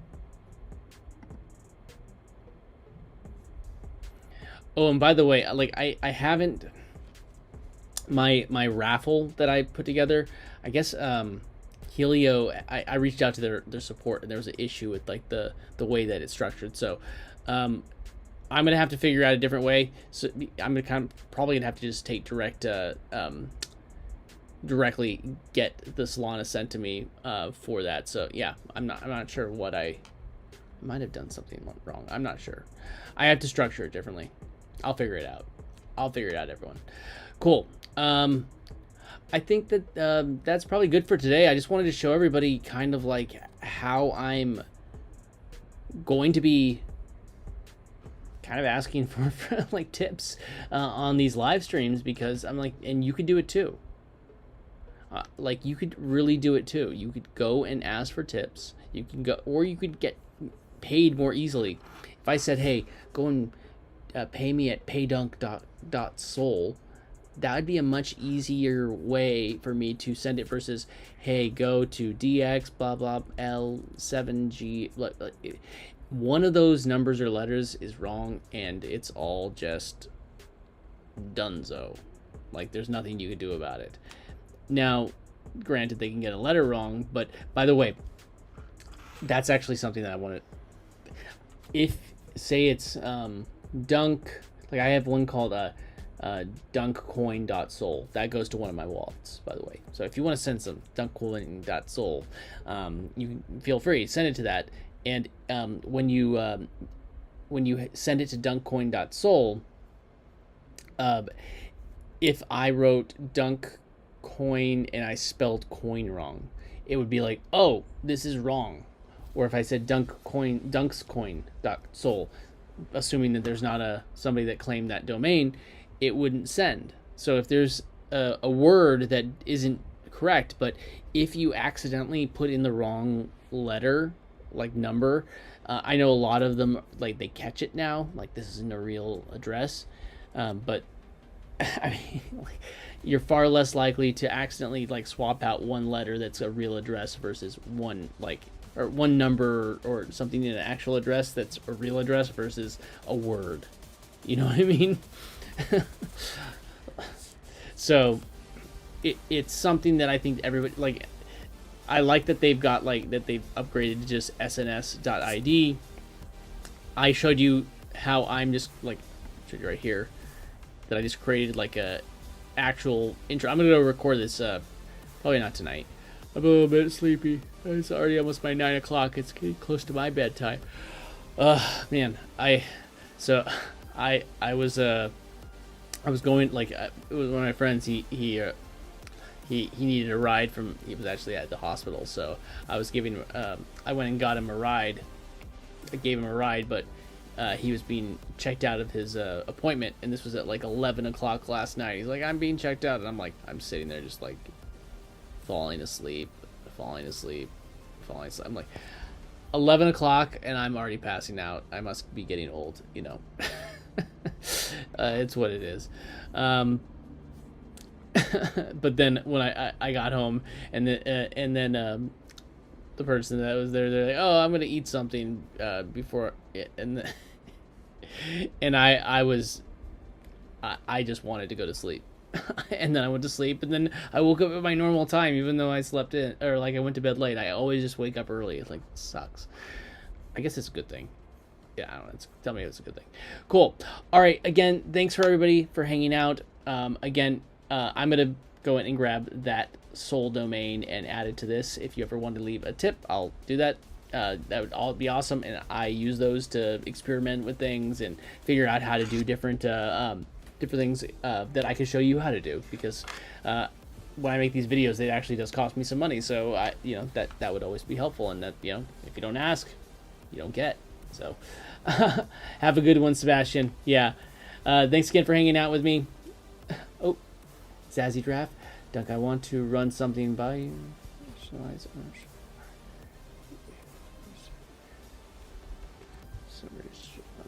Oh, and by the way, like, I haven't, my raffle that I put together, I guess Helio, I reached out to their support, and there was an issue with, like, the way that it's structured. So I'm gonna have to figure out a different way. So I'm gonna probably gonna have to just take directly get the Solana sent to me for that. So yeah, I'm not sure what I might have done something wrong. I'm not sure. I have to structure it differently. I'll figure it out. Everyone. Cool. I think that that's probably good for today. I just wanted to show everybody kind of like how I'm going to be kind of asking for like tips on these live streams, because I'm like, and you could do it too. Like, you could really do it too. You could go and ask for tips. You can go, or you could get paid more easily. If I said, hey, go and pay me at paydunk.sol, that would be a much easier way for me to send it versus, hey, go to DX blah blah L7G. One of those numbers or letters is wrong, and it's all just donezo. Like, there's nothing you can do about it. Now, granted, they can get a letter wrong, but by the way, that's actually something that I want to, if, say it's dunk, like, I have one called dunkcoin.sol. That goes to one of my wallets, by the way. So if you want to send some dunkcoin.sol, you can feel free, send it to that. And when you send it to dunkcoin.sol, if I wrote dunk coin and I spelled coin wrong, it would be like, oh, this is wrong. Or if I said dunkscoin.sol, assuming that there's not somebody that claimed that domain, it wouldn't send. So if there's a word that isn't correct, but if you accidentally put in the wrong letter, like number, I know a lot of them, like, they catch it now, like, this isn't a real address, but I mean, like, you're far less likely to accidentally, like, swap out one letter that's a real address versus one, like, or one number or something in an actual address that's a real address versus a word. You know what I mean? So it's something that I think everybody, like, I like that they've got, like, that they've upgraded to just sns.id. I showed you how I'm just, like, showed you right here that I just created, like, a actual intro. I'm gonna go record this probably not tonight. I'm a little bit sleepy. It's already almost my 9 o'clock. It's getting close to my bedtime. Man, I was going, like, it was one of my friends. He needed a ride from, he was actually at the hospital, so I was giving I went and got him a ride. I gave him a ride, but he was being checked out of his appointment, and this was at like 11 o'clock last night. He's like, I'm being checked out, and I'm like, I'm sitting there just, like, falling asleep. I'm like, 11 o'clock, and I'm already passing out. I must be getting old, you know. It's what it is. But then when I got home, and then the person that was there, they're like, "Oh, I'm gonna eat something before," and I just wanted to go to sleep. And then I went to sleep, and then I woke up at my normal time, even though I slept in, or like I went to bed late. I always just wake up early. It's like, it sucks. I guess it's a good thing. Yeah, I don't know. Tell me it's a good thing. Cool. All right. Again, thanks for everybody for hanging out. Again, I'm gonna go in and grab that Sol domain and add it to this. If you ever want to leave a tip, I'll do that. That would all be awesome, and I use those to experiment with things and figure out how to do different things that I can show you how to do, because when I make these videos, it actually does cost me some money. So that would always be helpful, and that, if you don't ask, you don't get. So have a good one, Sebastian. Yeah. Thanks again for hanging out with me. Oh, Zazzy Draft. Dunk, I want to run something by you. On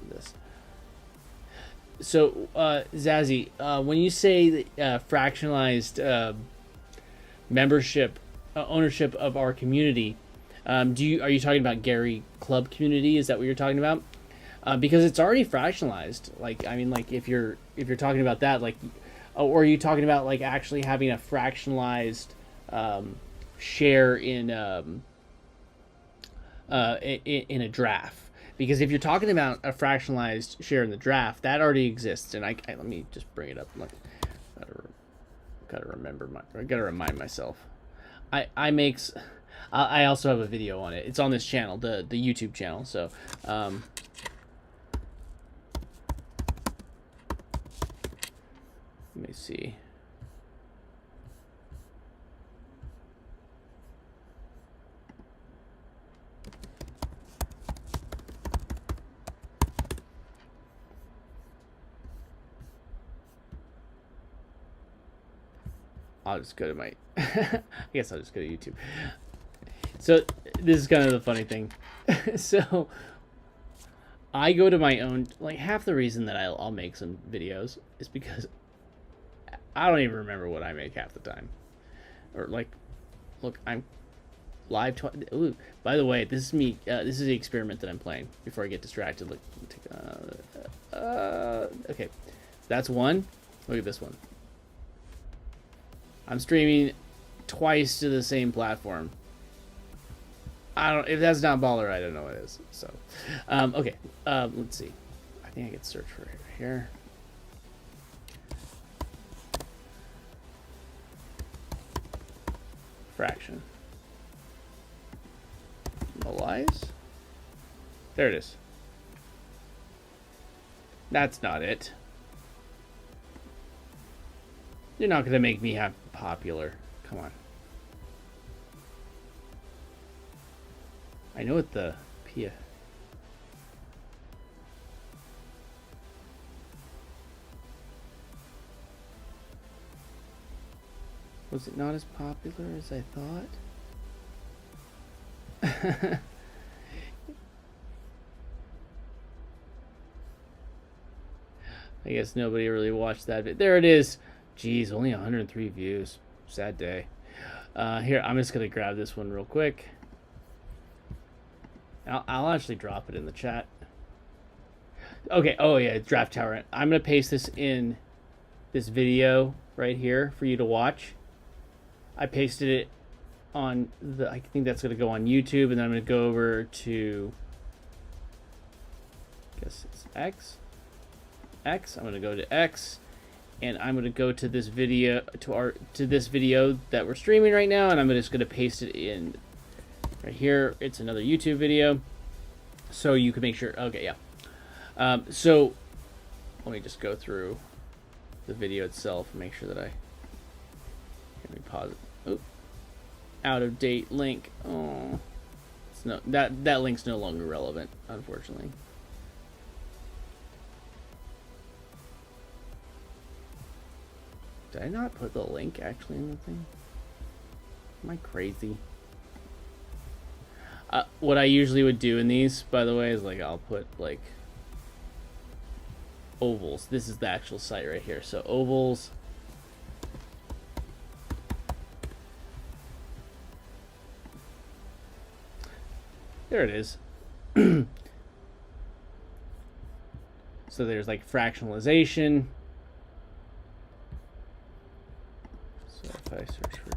this. So, Zazzy, when you say fractionalized membership, ownership of our community, are you talking about Gary Club community? Is that what you're talking about? Because it's already fractionalized. Like, I mean, like if you're talking about that, like, or are you talking about like actually having a fractionalized share in a draft? Because if you're talking about a fractionalized share in the draft, that already exists. And I let me just bring it up. Like, gotta remind myself. I also have a video on it. It's on this channel, the YouTube channel. So, let me see. I'll just go to my, I guess I'll just go to YouTube. So this is kind of the funny thing. So I go to my own, like, half the reason that I'll make some videos is because I don't even remember what I make half the time. Or like, look, I'm live. Ooh, by the way, this is me. This is the experiment that I'm playing before I get distracted. Look, okay, that's one. Look at this one. I'm streaming twice to the same platform. If that's not baller, I don't know what it is. So, okay, let's see. I think I can search for it here. Fraction. Normalize. There it is. That's not it. You're not going to make me have popular. Come on. I know what the Pia. Was it not as popular as I thought? I guess nobody really watched that. There it is. Jeez, only 103 views. Sad day. Here, I'm just going to grab this one real quick. I'll actually drop it in the chat. Okay, oh yeah, Draft Tower. I'm going to paste this in this video right here for you to watch. I pasted it on I think that's going to go on YouTube, and then I'm going to go over to, I guess it's X. I'm going to go to X. And I'm going to go to this video, to this video that we're streaming right now, and I'm just going to paste it in right here. It's another YouTube video, so you can make sure. Okay, yeah. So let me just go through the video itself and make sure that let me pause it. Oh, out of date link. Oh, it's no, that link's no longer relevant, unfortunately. Did I not put the link actually in the thing? Am I crazy? What I usually would do in these, by the way, is like I'll put like ovals. This is the actual site right here. So ovals. There it is. So there's like fractionalization. So if I search for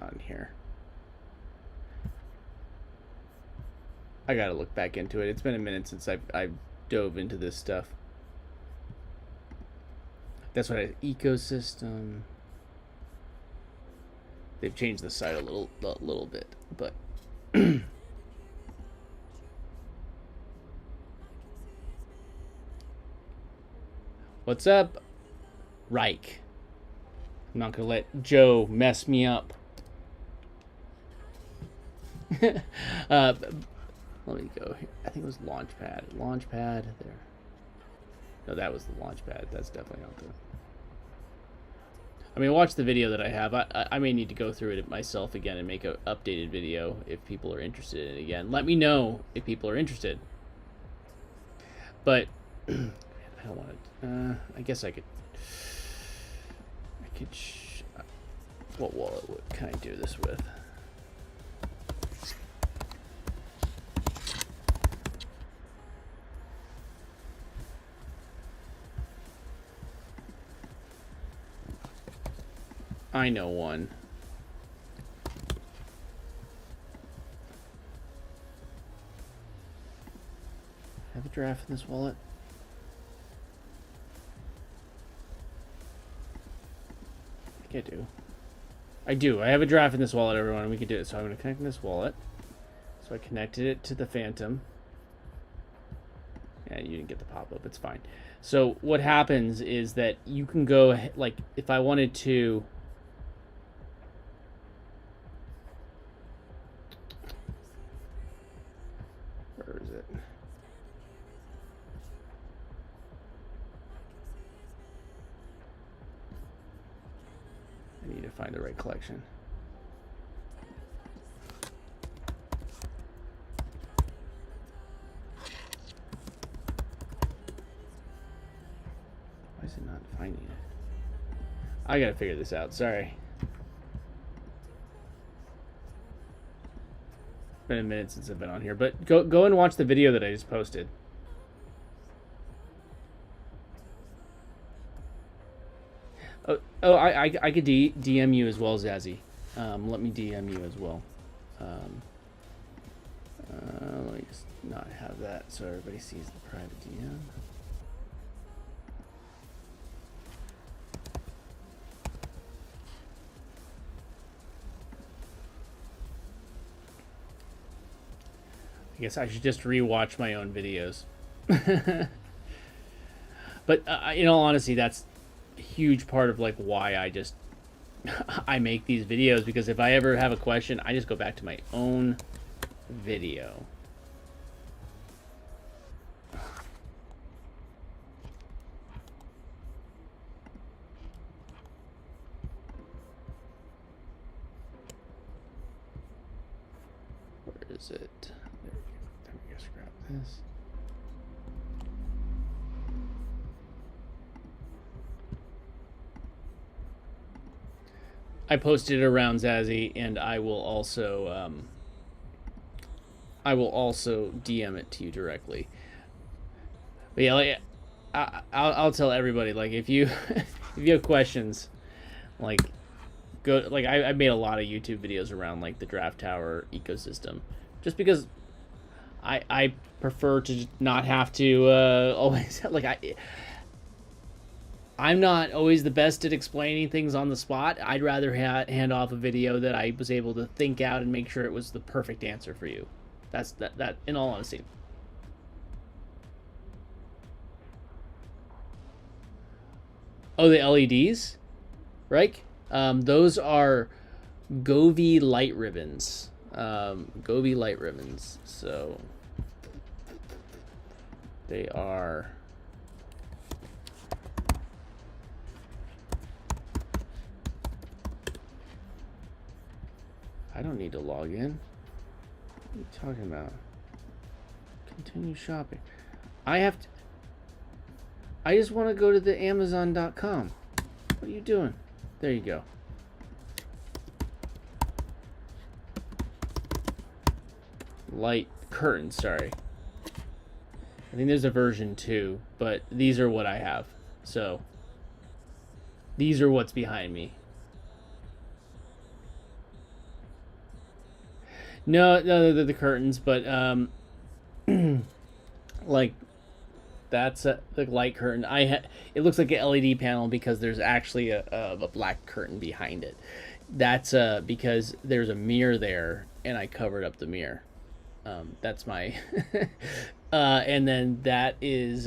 on here. I gotta look back into it. It's been a minute since I've dove into this stuff. That's what ecosystem. They've changed the site a little bit, but what's up, Reich? I'm not gonna let Joe mess me up. Let me go here. I think it was Launchpad. Launchpad there. No, that was the Launchpad. That's definitely not the. I mean, watch the video that I have. I may need to go through it myself again and make an updated video if people are interested in it again. Let me know if people are interested. But man, I don't want to. I guess I could. What wallet can I do this with? I know one. Have a draft in this wallet? I think I do. I do. I have a draft in this wallet, everyone. We can do it. So I'm going to connect this wallet. So I connected it to the Phantom. Yeah, you didn't get the pop-up. It's fine. So what happens is that you can go, like, if I wanted to... Where is it? I need to find the right collection. Why is it not finding it? I gotta figure this out. Sorry. It's been a minute since I've been on here, but go and watch the video that I just posted. Oh, I could DM you as well, Zazzy. Let me DM you as well. Let me just not have that so everybody sees the private DM. I guess I should just rewatch my own videos. But in all honesty, that's a huge part of like why I make these videos, because if I ever have a question, I just go back to my own video. Where is it? There we go. Let me just grab this. I posted it around Zazzy, and I will also DM it to you directly. But yeah, like I'll tell everybody, like, if you if you have questions, like, go, like, I made a lot of YouTube videos around like the Draft Tower ecosystem, just because I prefer to not have to always like I'm not always the best at explaining things on the spot. I'd rather hand off a video that I was able to think out and make sure it was the perfect answer for you. That's that in all honesty. Oh, the LEDs, right? Those are Govee light ribbons. Govee light ribbons. So they are. I don't need to log in. What are you talking about? Continue shopping. I just want to go to the Amazon.com. What are you doing? There you go. Light curtains, sorry. I think there's a version 2, but these are what I have. So these are what's behind me. No, they're the curtains, but like that's the light curtain. It looks like an LED panel because there's actually a black curtain behind it. That's because there's a mirror there, and I covered up the mirror. That's my and then that is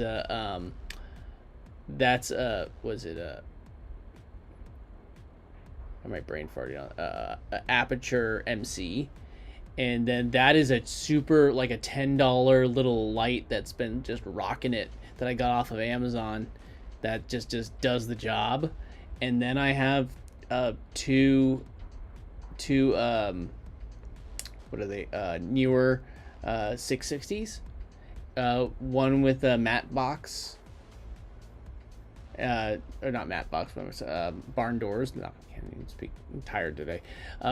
that's was it my brain farted on Aperture MC. And then that is a super, like a $10 little light that's been just rocking it that I got off of Amazon that just does the job. And then I have two what are they, newer 660s, one with a matte box, or not matte box, but barn doors. No, I can't even speak. I'm tired today.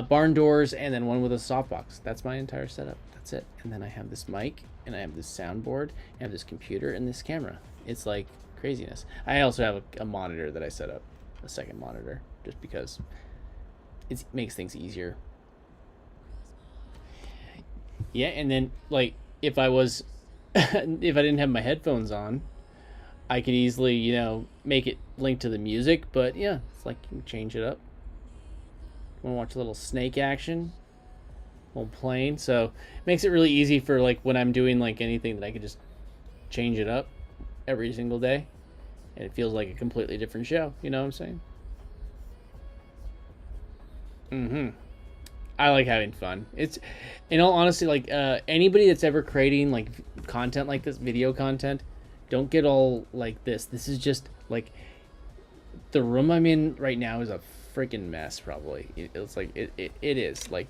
Barn doors, and then one with a softbox. That's my entire setup. That's it. And then I have this mic, and I have this soundboard, I have this computer, and this camera. It's like craziness. I also have a monitor that I set up, a second monitor, just because it makes things easier. Yeah, and then like if I was if I didn't have my headphones on, I could easily, you know, make it link to the music, but yeah, it's like you can change it up. Want to watch a little snake action, a little plane, so it makes it really easy for like when I'm doing like anything that I could just change it up every single day, and it feels like a completely different show. You know what I'm saying? I like having fun. It's, in all honesty, like anybody that's ever creating like content like this, video content, don't get all like this. This is just like the room I'm in right now is a freaking mess. Probably it's like it is like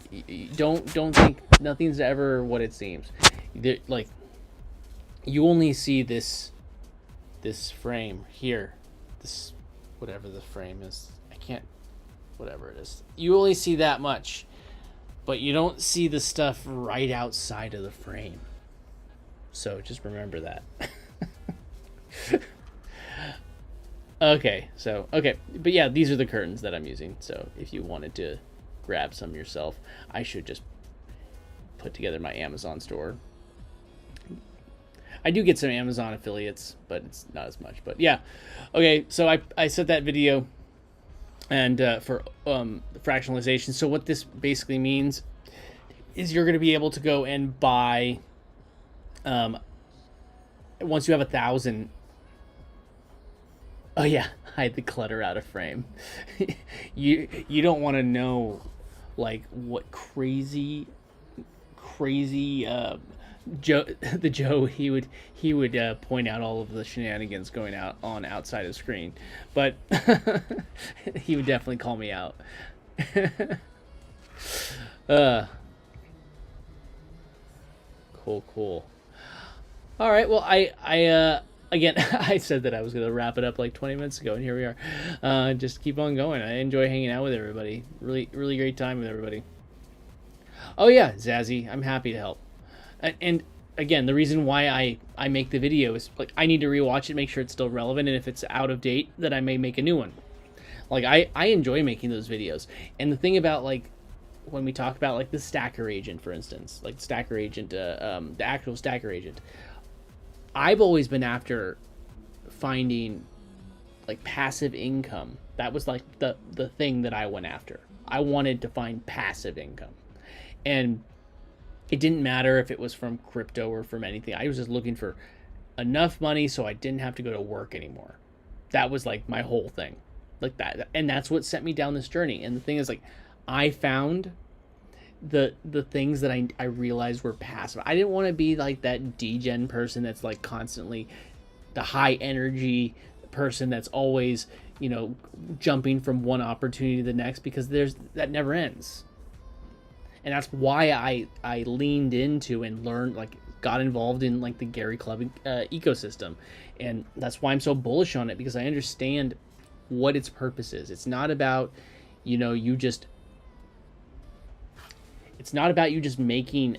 don't think nothing's ever what it seems. Like you only see this frame here, this whatever the frame is. I can't, whatever it is. You only see that much, but you don't see the stuff right outside of the frame. So just remember that. Okay, but yeah, these are the curtains that I'm using. So if you wanted to grab some yourself, I should just put together my Amazon store. I do get some Amazon affiliates, but it's not as much. But yeah, okay, so I set that video, and for fractionalization. So what this basically means is you're going to be able to go and buy, once you have 1,000. Oh yeah, hide the clutter out of frame. You don't want to know like what crazy Joe he would point out all of the shenanigans going out on outside of the screen, but he would definitely call me out. Cool. All right, well I again, I said that I was going to wrap it up like 20 minutes ago, and here we are. Just keep on going. I enjoy hanging out with everybody. Really great time with everybody. Oh yeah, Zazzy, I'm happy to help. And again, the reason why I make the video is like I need to rewatch it, make sure it's still relevant, and if it's out of date, then I may make a new one. Like I enjoy making those videos. And the thing about like when we talk about like the Stacker Agent, for instance, like Stacker Agent, the actual Stacker Agent, I've always been after finding like passive income. That was like the thing that I went after. I wanted to find passive income, and it didn't matter if it was from crypto or from anything. I was just looking for enough money so I didn't have to go to work anymore. That was like my whole thing, like that, and that's what sent me down this journey. And the thing is, like, I found the things that I realized were passive. I didn't want to be like that degen person that's like constantly the high energy person that's always, you know, jumping from one opportunity to the next, because that never ends. And that's why I leaned into and learned, like, got involved in like the Gary Club ecosystem, and that's why I'm so bullish on it, because I understand what its purpose is. It's not about, you know, you just it's not about you just making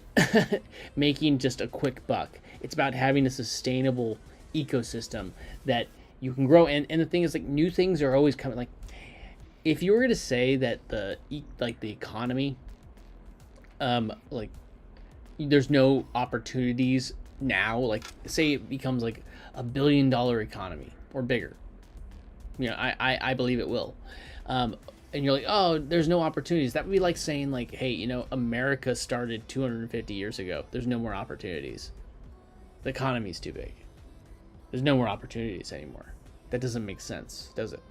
making just a quick buck. It's about having a sustainable ecosystem that you can grow. And the thing is, like, new things are always coming. Like, if you were to say that the economy, like, there's no opportunities now, like, say it becomes like $1 billion economy or bigger, you know, I believe it will. And you're like, oh, there's no opportunities. That would be like saying, like, hey, you know, America started 250 years ago. There's no more opportunities. The economy's too big. There's no more opportunities anymore. That doesn't make sense, does it?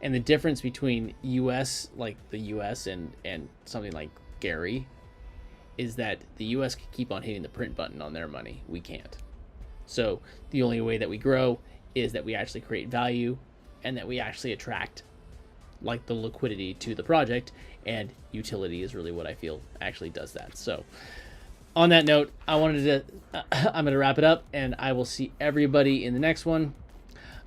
And the difference between US, like the US, and something like Gary, is that the US can keep on hitting the print button on their money. We can't. So the only way that we grow is that we actually create value, and that we actually attract, like, the liquidity to the project, and utility is really what I feel actually does that. So on that note, I'm going to wrap it up, and I will see everybody in the next one.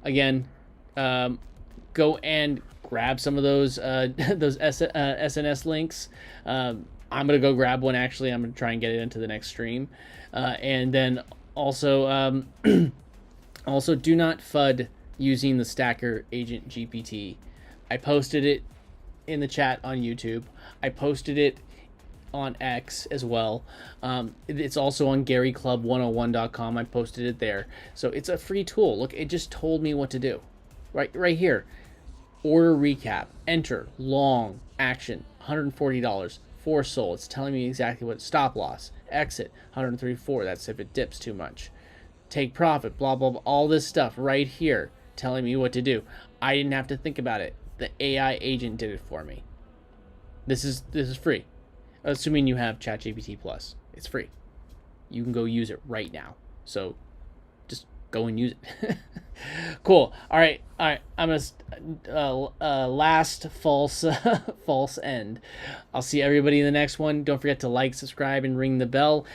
Again, go and grab some of those SNS links. I'm going to go grab one, actually. I'm going to try and get it into the next stream. And then also, also, do not FUD using the Stacker Agent GPT. I posted it in the chat on YouTube. I posted it on X as well. It's also on GaryClub101.com. I posted it there. So it's a free tool. Look, it just told me what to do. Right here. Order recap. Enter. Long. Action. $140. 4 SOL. It's telling me exactly what. Stop loss. Exit. 134. That's if it dips too much. Take profit. Blah, blah, blah. All this stuff right here telling me what to do. I didn't have to think about it. The AI agent did it for me. This is free. Assuming you have ChatGPT Plus. It's free. You can go use it right now. So just go and use it. Cool. All right. I'm gonna last false false end. I'll see everybody in the next one. Don't forget to like, subscribe, and ring the bell.